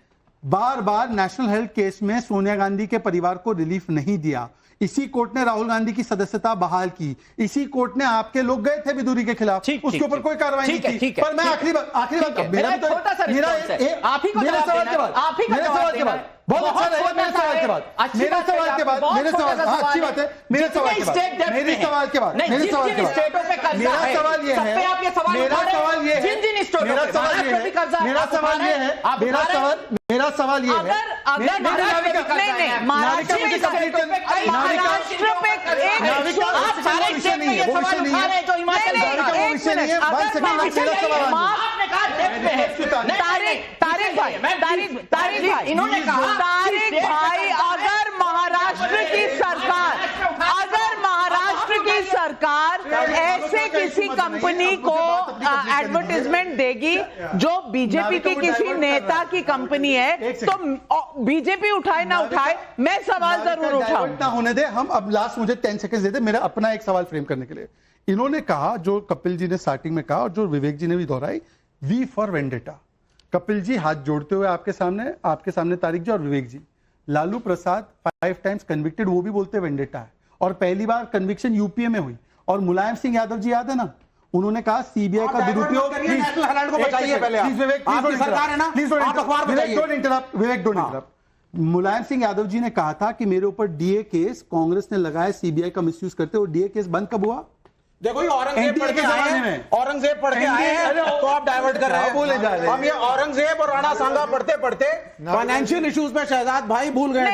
बार बार नेशनल हेल्थ केस में सोनिया गांधी के परिवार को रिलीफ नहीं दिया, इसी कोर्ट ने राहुल गांधी की सदस्यता बहाल की, इसी कोर्ट ने, आपके लोग गए थे विदुरी के खिलाफ, उसके ऊपर कोई कार्रवाई नहीं की। पर मैं आखिरी बात बहुत अच्छा लगा मेरे सवाल के बाद, मेरे सवाल के बाद अच्छी बात है, मेरे सवाल के बाद मेरे सवाल के बाद मेरा सवाल ये है इन्होंने कहा तारिक भाई, अगर महाराष्ट्र की सरकार ऐसे किसी कंपनी को एडवर्टाइजमेंट देगी जो बीजेपी की किसी नेता की कंपनी है, तो बीजेपी उठाए ना उठाए, मैं सवाल जरूर उठाऊं। ना होने दे हम। अब लास्ट मुझे 10 सेकंड दे दे मेरा अपना एक सवाल फ्रेम करने के लिए। इन्होंने कहा, जो कपिल जी ने स्टार्टिंग में कहा और जो विवेक जी ने भी दोहराई, we for vendetta. Kapil ji हाथ जोड़ते हुए आपके सामने तारिक जी और विवेक जी, लालू प्रसाद 5 टाइम्स कन्विक्टेड, वो भी बोलते वेंडेटा है, और पहली बार कन्विक्शन यूपीए में हुई। और मुलायम सिंह यादव जी याद है ना, उन्होंने कहा सीबीआई का दुरुपयोग। नेशनल हेराल्ड को बचाइए पहले आप। आपकी सरकार है ना, आप अखबार बताइए। विवेक डोंट इंटरप्ट। मुलायम सिंह यादव जी ने कहा था कि मेरे ऊपर डीए केस कांग्रेस ने लगाया सीबीआई का मिसयूज करते, और डीए केस बंद कब हुआ? देखो ये औरंगजेब पढ़ के आए हैं, औरंगजेब पढ़ के आए हैं, तो आप डाइवर्ट कर रहे हैं। बोले जा रहे हैं। हम ये औरंगजेब और राणा सांगा पढ़ते पढ़ते फाइनेंशियल इश्यूज में शहजाद भाई भूल गए।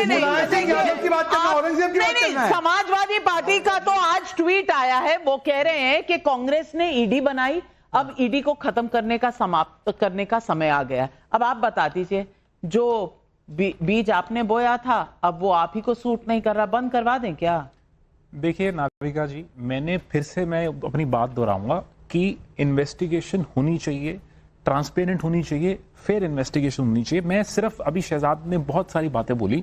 समाजवादी पार्टी का तो आज ट्वीट आया है, वो कह रहे हैं कि कांग्रेस ने ईडी बनाई, अब ईडी को खत्म करने का समाप्त करने का समय आ गया है। अब आप बता दीजिए, जो बीज आपने बोया था अब वो आप ही को सूट नहीं कर रहा, बंद करवा दें क्या? देखिए नाविका जी, मैं अपनी बात दोहराऊंगा कि इन्वेस्टिगेशन होनी चाहिए, ट्रांसपेरेंट होनी चाहिए, फेयर इन्वेस्टिगेशन होनी चाहिए। मैं सिर्फ अभी शहजाद ने बहुत सारी बातें बोली,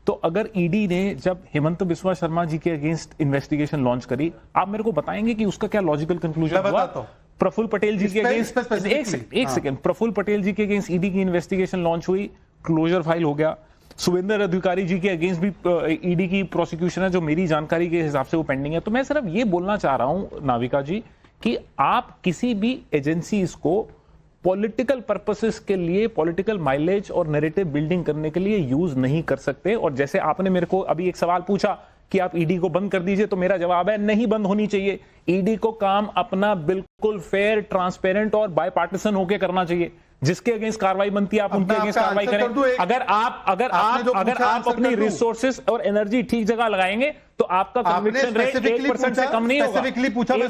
तो अगर ईडी ने जब हेमंत बिस्वा शर्मा जी के अगेंस्ट इन्वेस्टिगेशन लॉन्च करी, आप मेरे को बताएंगे कि उसका क्या लॉजिकल कंक्लूजन हुआ? प्रफुल्ल पटेल जी के अगेंस्ट एक सेकंड, प्रफुल्ल पटेल जी के अगेंस्ट ईडी की इन्वेस्टिगेशन लॉन्च हुई, क्लोजर फाइल हो गया। सुवेंद्र अधिकारी जी के अगेंस्ट भी ईडी की प्रोसिक्यूशन है, जो मेरी जानकारी के हिसाब से वो पेंडिंग है। तो मैं सिर्फ ये बोलना चाह रहा हूं नाविका जी कि आप किसी भी एजेंसीज को पॉलिटिकल पर्पसेस के लिए, पॉलिटिकल माइलेज और नैरेटिव बिल्डिंग करने के लिए यूज नहीं कर सकते। और जैसे आपने मेरे को अभी एक सवाल पूछा कि आप ईडी को बंद कर दीजिए, तो मेरा जवाब है नहीं बंद होनी चाहिए। ईडी को काम अपना बिल्कुल फेयर, ट्रांसपेरेंट और बायपार्टिसन होकर करना चाहिए। जिसके अगेंस्ट कार्रवाई बनती है आप उनके अगेंस्ट कार्रवाई करें। अगर आप अपनी रिसोर्सेज और एनर्जी ठीक जगह लगाएंगे तो आपका कन्विक्शन रेट 1% से कम नहीं होगा।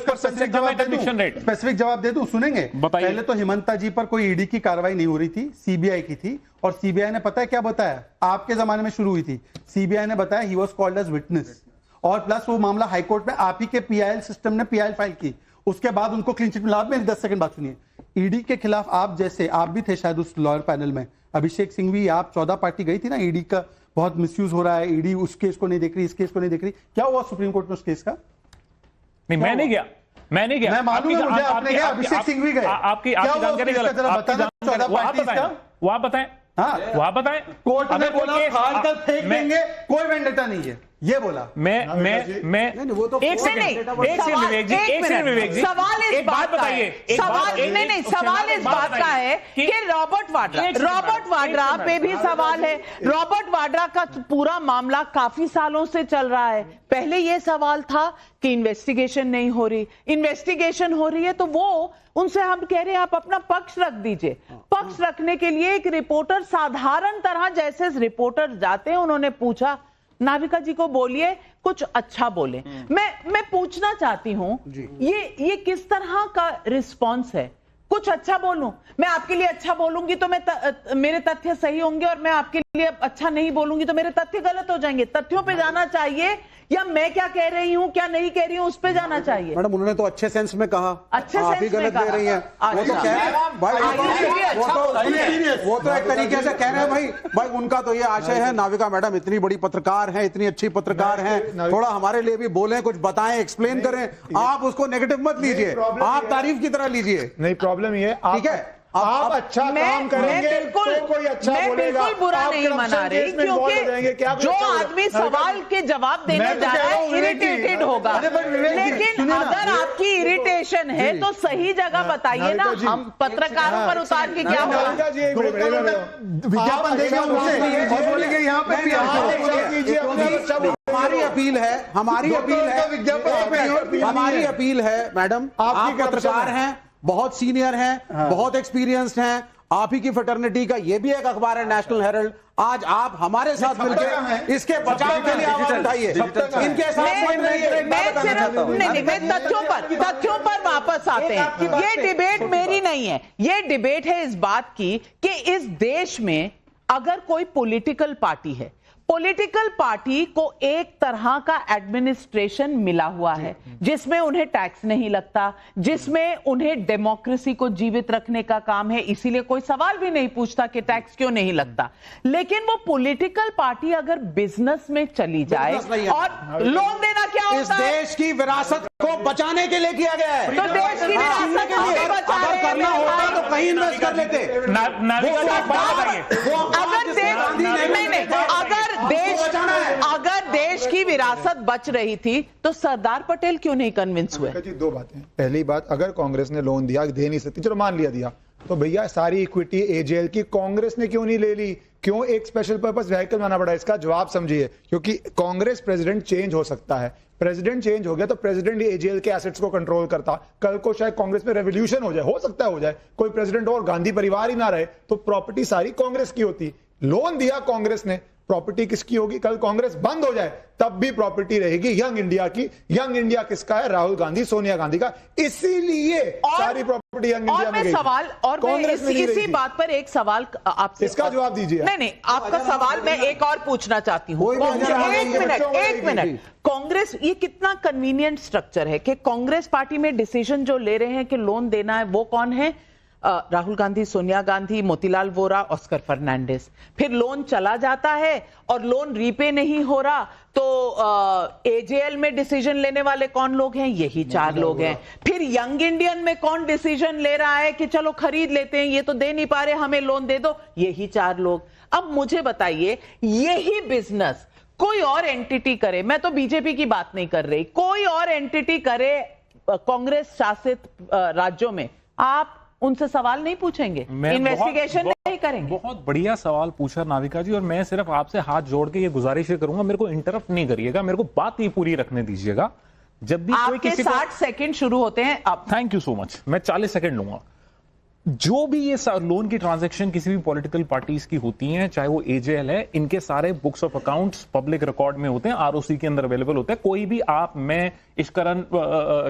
स्पेसिफिक जवाब दे दूं, सुनेंगे? पहले तो हिमंता जी पर कोई ईडी की कार्रवाई नहीं हो रही थी, सीबीआई की थी, और सीबीआई ने पता है क्या बताया? आपके जमाने में शुरू हुई थी। सीबीआई ने बताया he was called as witness, और प्लस वो मामला हाईकोर्ट में आप ही के पीआईएल सिस्टम ने पीआईएल फाइल की, उसके बाद उनको क्लीन चिट मिला। मेरी 10 सेकंड बात सुनिए। ईडी के खिलाफ आप जैसे, आप भी थे शायद उस लॉयर पैनल में, अभिषेक सिंघवी, आप 14 पार्टी गई थी ना, ईडी का बहुत मिसयूज हो रहा है, ईडी उस केस को नहीं देख रही, इस केस को नहीं देख रही, क्या हुआ सुप्रीम कोर्ट में उस केस का? नहीं, मैं नहीं गया। मैं मालूम मुझे, आपने गया, अभिषेक सिंघवी गए, आपकी जानकारी वो आप बताएं। हाँ, वो आप बताएं। कोर्ट ने बोला फाड़ कर फेंक देंगे, कोई वेंडेटा नहीं है, ये बोला। मैं वो तो एक सेकंड विवेक जी, सवाल इस बात बताइए, सवाल इस बात का है कि रॉबर्ट वाड्रा पे भी सवाल है। रॉबर्ट वाड्रा का पूरा मामला काफी सालों से चल रहा है। पहले यह सवाल था कि इन्वेस्टिगेशन नहीं हो रही, इन्वेस्टिगेशन हो रही है, तो वो उनसे हम कह रहे हैं आप अपना पक्ष रख दीजिए। पक्ष रखने के लिए एक रिपोर्टर साधारण तरह जैसे रिपोर्टर जाते हैं, उन्होंने पूछा नाविका जी को बोलिए कुछ अच्छा बोले। मैं पूछना चाहती हूं ये किस तरह का रिस्पांस है? कुछ अच्छा बोलूं, मैं आपके लिए अच्छा बोलूंगी तो मेरे तथ्य सही होंगे, और मैं आपके लिए अच्छा नहीं बोलूंगी तो मेरे तथ्य गलत हो जाएंगे। तथ्यों पे जाना चाहिए या मैं क्या कह रही हूं क्या नहीं कह रही हूं उस पे जाना चाहिए? मैडम उन्होंने तो अच्छे सेंस में कहा, अच्छे आप ही गलत दे रही हैं। वो तो कह रहे हैं भाई, वो तो एक तरीके से कह रहे हैं भाई उनका तो ये आशय है, नाविका मैडम इतनी बड़ी पत्रकार हैं, इतनी अच्छी पत्रकार हैं, थोड़ा हमारे लिए भी बोलें, कुछ बताएं, एक्सप्लेन करें। आप उसको नेगेटिव मत लीजिए, आप तारीफ की तरह लीजिए। नहीं, प्रॉब्लम ये ठीक है, आप अच्छा काम करेंगे तो कोई अच्छा बोलेगा। बिल्कुल बुरा नहीं मना रही, क्योंकि जो आदमी सवाल के जवाब देने जा रहा है इरिटेटेड होगा। लेकिन अगर आपकी इरिटेशन है तो सही जगह बताइए ना, हम पत्रकारों पर उतार के क्या होगा? विज्ञापन देंगे बोलेंगे यहाँ पे। हमारी अपील है मैडम, आप पत्रकार हैं, बहुत सीनियर हैं, बहुत एक्सपीरियंस्ड हैं, आप ही की फ्रेटर्निटी का ये भी एक अखबार है नेशनल हेराल्ड। आज आप हमारे साथ मिलकर इसके बचाव के लिए आवाज उठाइए। इनके साथ मैं तथ्यों पर वापस आते हैं। ये डिबेट मेरी नहीं है, ये डिबेट है इस बात की कि इस देश में अगर कोई पॉलिटिकल पार्टी है, पॉलिटिकल पार्टी को एक तरह का एडमिनिस्ट्रेशन मिला हुआ है जिसमें उन्हें टैक्स नहीं लगता, जिसमें उन्हें डेमोक्रेसी को जीवित रखने का काम है, इसीलिए कोई सवाल भी नहीं पूछता कि टैक्स क्यों नहीं लगता। लेकिन वो पॉलिटिकल पार्टी अगर बिजनेस में चली जाए और लोन देना क्या होता है? इस देश की विरासत को बचाने के लिए किया गया है। तो देश की विरासत को अगर करना होता तो कहीं इन्वेस्ट कर लेते। अगर देश की विरासत बच रही थी तो सरदार पटेल क्यों नहीं कन्विंस हुए? जी दो बातें। पहली बात, अगर कांग्रेस ने लोन दिया, दे नहीं सकती, चलो मान लिया दिया, तो भैया सारी इक्विटी एजेएल की कांग्रेस ने क्यों नहीं ले ली? क्यों एक स्पेशल पर्पस व्हीकल बनाना पड़ा? इसका जवाब समझिए, क्योंकि कांग्रेस प्रेसिडेंट चेंज हो सकता है, प्रेसिडेंट चेंज हो गया तो प्रेसिडेंट एजेएल के एसेट्स को कंट्रोल करता, कल को शायद कांग्रेस में रेवोल्यूशन हो जाए, हो सकता है हो जाए, कोई प्रेसिडेंट और गांधी परिवार ही ना रहे तो प्रॉपर्टी सारी कांग्रेस की होती। लोन दिया कांग्रेस ने, प्रॉपर्टी किसकी होगी? कल कांग्रेस बंद हो जाए तब भी प्रॉपर्टी रहेगी यंग इंडिया की। यंग इंडिया किसका है? राहुल गांधी, सोनिया गांधी का, इसीलिए सारी प्रॉपर्टी यंग इंडिया में गई। सवाल और कांग्रेस में इसी बात पर एक सवाल आपसे, इसका जवाब दीजिए। नहीं, आपका सवाल मैं एक और पूछना चाहती हूँ। एक मिनट, कांग्रेस, ये कितना कन्वीनियंट स्ट्रक्चर है कि कांग्रेस पार्टी में डिसीजन जो ले रहे हैं कि लोन देना है वो कौन है? राहुल गांधी, सोनिया गांधी, मोतीलाल वोरा, ऑस्कर फर्नांडिस। फिर लोन चला जाता है और लोन रीपे नहीं हो रहा तो एजेएल में डिसीजन लेने वाले कौन लोग हैं? यही चार लोग हैं। फिर यंग इंडियन में कौन डिसीजन ले रहा है कि चलो खरीद लेते हैं, ये तो दे नहीं पा रहे, हमें लोन दे दो? यही चार लोग। अब मुझे बताइए, यही बिजनेस कोई और एंटिटी करे, मैं तो बीजेपी की बात नहीं कर रही, कोई और एंटिटी करे कांग्रेस शासित राज्यों में, आप उनसे सवाल नहीं पूछेंगे? इन्वेस्टिगेशन नहीं करेंगे? बहुत बढ़िया सवाल पूछा नाविका जी, और मैं सिर्फ आपसे हाथ जोड़ के ये गुजारिश करूंगा, मेरे को इंटरप्ट नहीं करिएगा, मेरे को बात ही पूरी रखने दीजिएगा। जब भी कोई किसी 60 सेकंड शुरू होते हैं आप। थैंक यू सो मच, मैं 40 सेकंड लूंगा। जो भी ये लोन की ट्रांजैक्शन किसी भी पॉलिटिकल पार्टीज की होती हैं, चाहे वो एजेएल है, इनके सारे books of accounts public record में होते हैं, आरओसी के अंदर अवेलेबल होते हैं। कोई भी आप, मैं, इश्करन,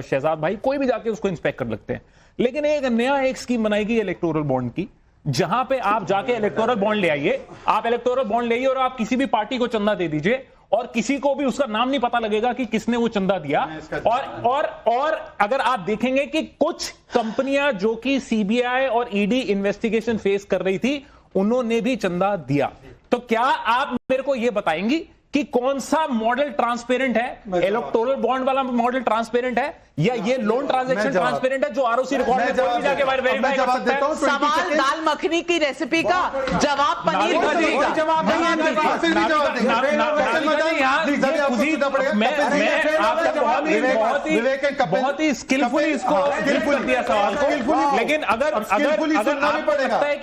शहजाद भाई, कोई भी जाके उसको इंस्पेक्ट कर लगते हैं। लेकिन एक स्कीम बनाई गई इलेक्टोरल बॉन्ड की, जहां पे आप जाके इलेक्टोरल बॉन्ड ले आइए, आप इलेक्टोरल बॉन्ड ले आइए और आप किसी भी पार्टी को चंदा दे दीजिए और किसी को भी उसका नाम नहीं पता लगेगा कि किसने वो चंदा दिया। और अगर आप देखेंगे कि कुछ कंपनियां जो कि सीबीआई और ईडी इन्वेस्टिगेशन फेस कर रही थी, उन्होंने भी चंदा दिया। तो क्या आप मेरे को यह बताएंगी कि कौन सा मॉडल ट्रांसपेरेंट है? इलेक्टोरल बॉन्ड वाला मॉडल ट्रांसपेरेंट है या ये लोन ट्रांजैक्शन ट्रांसपेरेंट है जो आरओसी रिकॉर्ड में कोई भी जाके वेरीफाई कर सकता है? सवाल दाल मखनी की रेसिपी का, जवाब पनीर भुर्जी का। बहुत ही स्किलफुली इसको दिया सवाल को, लेकिन अगर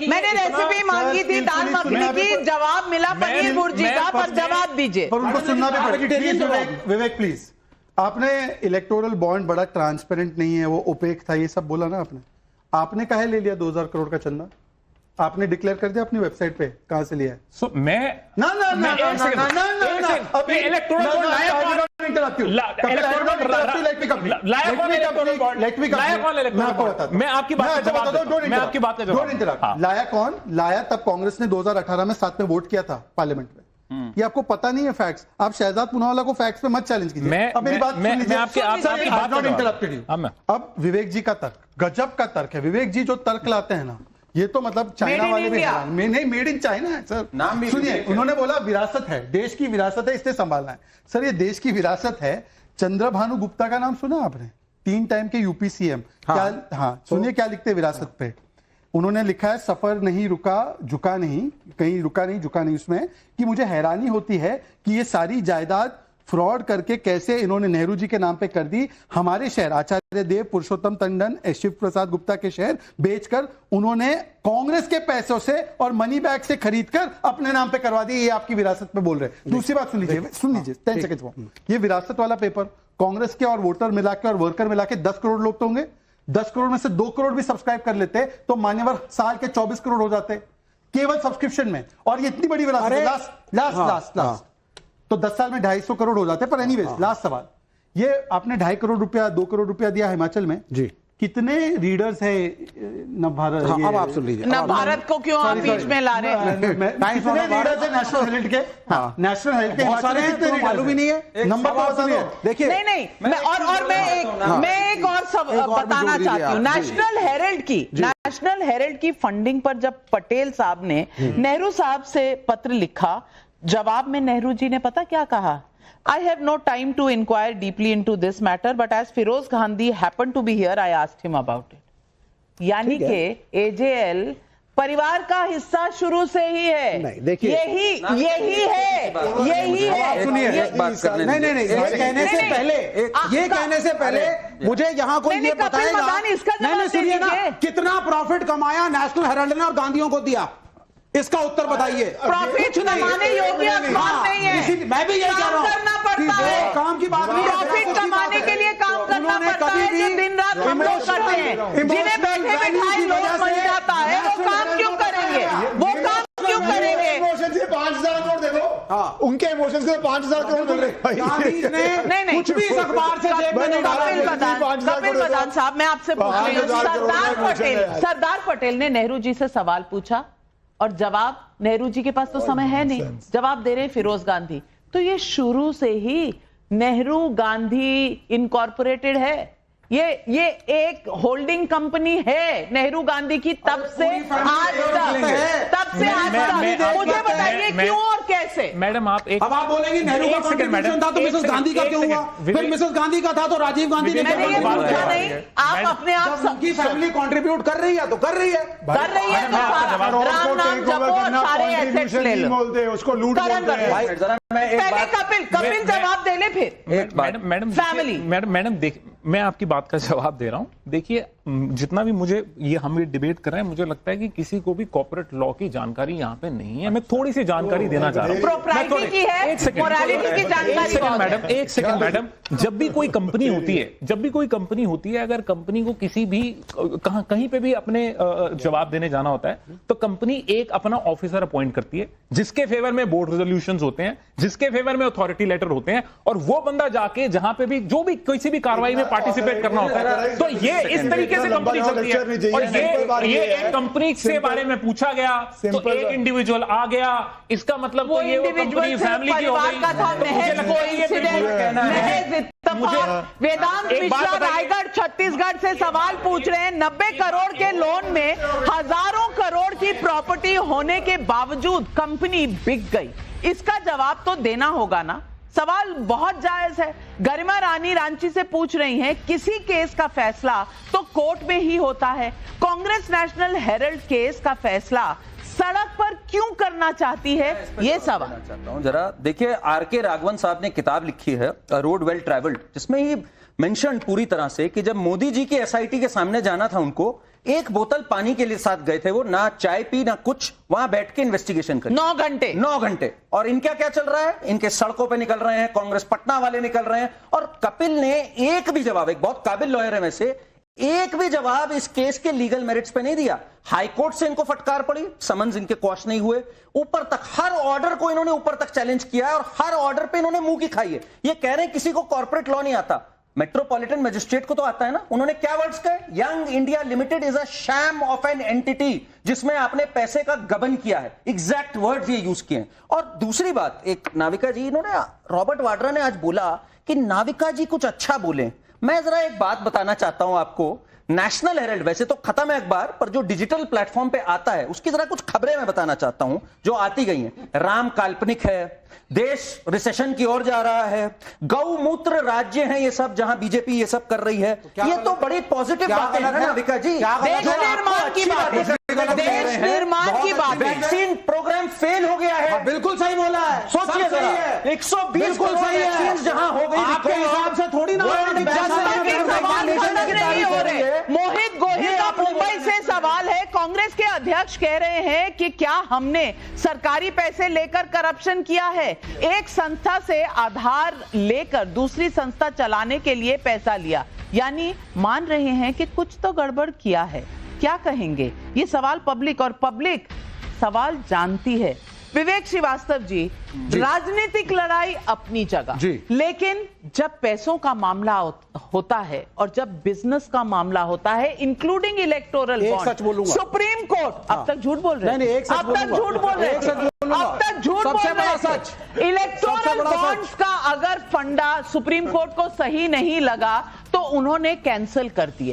मैंने रेसिपी मांगी थी दाल मखनी की, जवाब मिला पनीर भुर्जी का, पर जवाब दीजिए। पर उनको सुनना भी पड़ेगा। विवेक प्लीज, आपने इलेक्टोरल बॉन्ड बड़ा ट्रांसपेरेंट नहीं है, वो ओपेक था, ये सब बोला ना आपने। आपने काहे ले लिया 2000 करोड़ का चंदा? आपने डिक्लेयर कर दिया अपनी वेबसाइट पे कहां से लिया है? सो मैं आपकी बात का जवाब, लाया कौन? लाया तब कांग्रेस ने 2018 में साथ में वोट किया था पार्लियामेंट में। ये आपको पता नहीं है फैक्ट्स। आप शहजाद पुनावाला को फैक्ट्स पे मत चैलेंज कीजिए। अब मेरी बात सुन लीजिए। अब विवेक जी का तर्क गजब का तर्क है। विवेक जी जो तर्क लाते हैं ना, ये तो मतलब चाइना वाले भी नहीं, मेड इन चाइना है सर। सुनिए, उन्होंने बोला विरासत है, देश की विरासत है, इससे संभालना है। सर ये देश की विरासत है। चंद्रभानु गुप्ता का नाम सुना आपने? 3 टाइम के यूपी सीएम। हाँ, सुनिए क्या लिखते हैं विरासत पे। उन्होंने लिखा है, सफर नहीं रुका, झुका नहीं, कहीं रुका नहीं, झुका नहीं, उसमें कि मुझे हैरानी होती है कि ये सारी जायदाद फ्रॉड करके कैसे इन्होंने नेहरू जी के नाम पे कर दी। हमारे शहर आचार्य देव, पुरुषोत्तम टंडन, शिव प्रसाद गुप्ता के शहर बेचकर उन्होंने कांग्रेस के पैसों से और मनी बैग से खरीदकर अपने नाम पे करवा दी। ये आपकी विरासत पे बोल रहे। दूसरी बात सुन लीजिए 10 सेकंड। ये विरासत वाला पेपर कांग्रेस के और वोटर मिला के और वर्कर मिला के 10 करोड़ लोग तो होंगे। 10 करोड़ में से 2 करोड़ भी सब्सक्राइब कर लेते तो मान्यवर साल के 24 करोड़ हो जाते केवल सब्सक्रिप्शन में। और ये इतनी बड़ी विरासत लास्ट तो 10 साल में 250 करोड़ हो जाते। पर एनीवेज, लास्ट सवाल, ये आपने 2.5 करोड़ रुपया 2 करोड़ रुपया दिया हिमाचल में जी, कितने रीडर्स है नवभारत? हाँ, अब आप सुन लीजिए। नवभारत को क्यों आप बीच में ला रहे हैं? कितने रीडर्स है नेशनल हेरिटेज के? हाँ, नेशनल हेरिटेज के बहुत सारे हैं, तो मालूम ही नहीं है। नंबर तो बता दो। देखिए नहीं मैं एक और सब बताना चाहती हूँ। नेशनल हेराल्ड की फंडिंग पर जब पटेल साहब ने नेहरू साहब से पत्र लिखा, जवाब में नेहरू जी ने पता क्या कहा? I have no time to inquire deeply into this matter, but as Firoz Gandhi happened to be here, I asked him about it. यानी कि AJL परिवार का हिस्सा शुरू से ही है। नहीं, देखिए यही है। सुनिए, नहीं, ये कहने से पहले मुझे यहाँ कोई ये बताएगा, नहीं सुनिए ना, कितना प्रॉफिट कमाया नेशनल हेराल्ड ने और गांधीयों को दिया, इसका उत्तर बताइए। प्रॉफिट कमाने योग्य अखबार नहीं है। मैं भी यही कह रहा हूं, करना पड़ता है। काम की बात नहीं, प्रॉफिट कमाने के लिए काम करना पड़ता है, जो दिन रात हम लोग करते हैं। जिन्हें बैठे बैठाए लोग मिल जाता है, वो काम क्यों करेंगे? वो काम क्यों करेंगे? इमोशन से 5,000 करोड़ देखो, उनके इमोशन से 5,000 करोड़ मिल रहे। नहीं कुछ भी इस अखबार से जेब में नहीं डाला। कपिल बदान साहब, मैं आपसे पूछ रही हूँ, सरदार पटेल ने नेहरू जी से सवाल पूछा और जवाब, नेहरू जी के पास तो समय है नहीं, जवाब दे रहे फिरोज गांधी। तो ये शुरू से ही नेहरू गांधी इनकॉर्पोरेटेड है। ये एक होल्डिंग कंपनी है नेहरू गांधी की, तब से आज तक। मुझे बताइए क्यों और कैसे? मैडम आप एक, अब आप बोलेंगी नेहरू का कंट्रीब्यूशन था तो मिसेस गांधी का क्यों हुआ? फिर मिसेस गांधी का था तो राजीव गांधी ने मैंने ये पूछा नहीं। आप अपने आप सबकी फैमिली कंट्रीब्यूट कर रही है तो कर रही है। राम नाम जपो और सारे एसेट्स ले लो, बोलते उसको लूट बोलते हैं। पहले कपिल जवाब दे ले, फिर मैडम फैमिली। मैडम देख, मैं आपकी बात का जवाब दे रहा हूं। देखिए, जितना भी मुझे ये हम ये डिबेट कर रहे हैं, मुझे लगता है कि किसी को भी कॉर्पोरेट लॉ की जानकारी यहाँ पे नहीं है। मैं थोड़ी सी जानकारी देना चाह रहा हूँ। प्रोप्राइटी की है, मोरालिटी की जानकारी मैडम, एक सेकंड मैडम। जब भी कोई कंपनी होती है, अगर कंपनी को किसी भी कहीं पे भी अपने जवाब देने जाना होता है, तो कंपनी एक अपना ऑफिसर अपॉइंट करती है, जिसके फेवर में बोर्ड रेजोल्यूशंस होते हैं, जिसके फेवर में अथॉरिटी लेटर होते हैं, और वो बंदा जाके जहां पे भी जो भी किसी भी कार्रवाई में पार्टिसिपेट करना होता है, तो ये इस तरीके से कंपनी चलती है। और ये एक कंपनी से बारे में पूछा गया तो एक इंडिविजुअल आ गया, इसका मतलब वो तो ये इंडिविजुअल फैमिली की हो गई। वेदांत मिश्रा रायगढ़ छत्तीसगढ़ से सवाल पूछ रहे हैं। 90 करोड़ के लोन में हजारों करोड़ की प्रॉपर्टी होने के बावजूद कंपनी बिक गई, इसका जवाब तो देना होगा ना। सवाल बहुत जायज है। गरिमा रानी रांची से पूछ रही हैं, किसी केस का फैसला तो कोर्ट में ही होता है, कांग्रेस नेशनल हेराल्ड केस का फैसला सड़क पर क्यों करना चाहती है? ये सवाल चाहता हूं। जरा देखिए, आर.के. राघवन साहब ने किताब लिखी है रोड वेल ट्रैवल्ड, जिसमें ही मेंशन पूरी तरह से कि जब मोदी जी की एसआईटी के सामने जाना था उनको, एक बोतल पानी के लिए साथ गए थे, वो ना चाय पी ना कुछ, वहां बैठ के इन्वेस्टिगेशन करी 9 घंटे। और इनका क्या चल रहा है? इनके सड़कों पे निकल रहे हैं, कांग्रेस पटना वाले निकल रहे हैं। और कपिल ने एक भी जवाब, एक बहुत काबिल लॉयर है वैसे, एक भी जवाब इस केस के लीगल मेरिट्स पे नहीं दिया। हाईकोर्ट से इनको फटकार पड़ी, समन्स इनके क्वॉश नहीं हुए, ऊपर तक हर ऑर्डर को इन्होंने ऊपर तक चैलेंज किया है और हर ऑर्डर पे इन्होंने मुंह की खाई है। ये कह रहे हैं किसी को कॉर्पोरेट लॉ नहीं आता, मेट्रोपॉलिटन मजिस्ट्रेट को तो आता है ना। उन्होंने क्या वर्ड्स कहे? Young India limited is a sham of an entity, जिसमें आपने पैसे का गबन किया है। एग्जैक्ट वर्ड्स ये यूज किए। और दूसरी बात, एक नाविका जी, इन्होंने, रॉबर्ट वाड्रा ने आज बोला कि नाविका जी कुछ अच्छा बोले। मैं जरा एक बात बताना चाहता हूं आपको। नेशनल हेराल्ड वैसे तो खत्म है अखबार, पर जो डिजिटल प्लेटफॉर्म पे आता है उसकी जरा कुछ खबरें मैं बताना चाहता हूं जो आती गई हैं। राम काल्पनिक है, देश रिसेशन की ओर जा रहा है, गौमूत्र राज्य है, ये सब जहां बीजेपी ये सब कर रही है, ये तो बड़ी पॉजिटिव बात है ना विका जी। देश निर्माण की बात है, देश निर्माण की बात है। वैक्सीन प्रोग्राम फेल हो गया है। बिल्कुल सही बोला है, सोचिए जरा, 120 करोड़ वैक्सीन जहां हो गई, आपके हिसाब से थोड़ी ना हो रहे। मोहित गोहिल का मुंबई से सवाल है, कांग्रेस के अध्यक्ष कह रहे हैं कि क्या हमने सरकारी पैसे लेकर करप्शन किया है? एक संस्था से आधार लेकर दूसरी संस्था चलाने के लिए पैसा लिया, यानी मान रहे हैं कि कुछ तो गड़बड़ किया है। क्या कहेंगे? ये सवाल पब्लिक, और पब्लिक सवाल जानती है। विवेक श्रीवास्तव जी, राजनीतिक लड़ाई अपनी जगह, लेकिन जब पैसों का मामला होता है और जब बिजनेस का मामला होता है, इंक्लूडिंग इलेक्टोरल बॉन्ड, सच बोलूंगा, सुप्रीम कोर्ट अब तक झूठ बोल रहे हैं, नहीं, एक सच अब तक झूठ बोल रहे हैं, अब तक झूठ बोल रहे हैं। इलेक्टोरल बॉन्ड्स का अगर फंडा सुप्रीम कोर्ट को सही नहीं लगा तो उन्होंने कैंसिल कर दिए।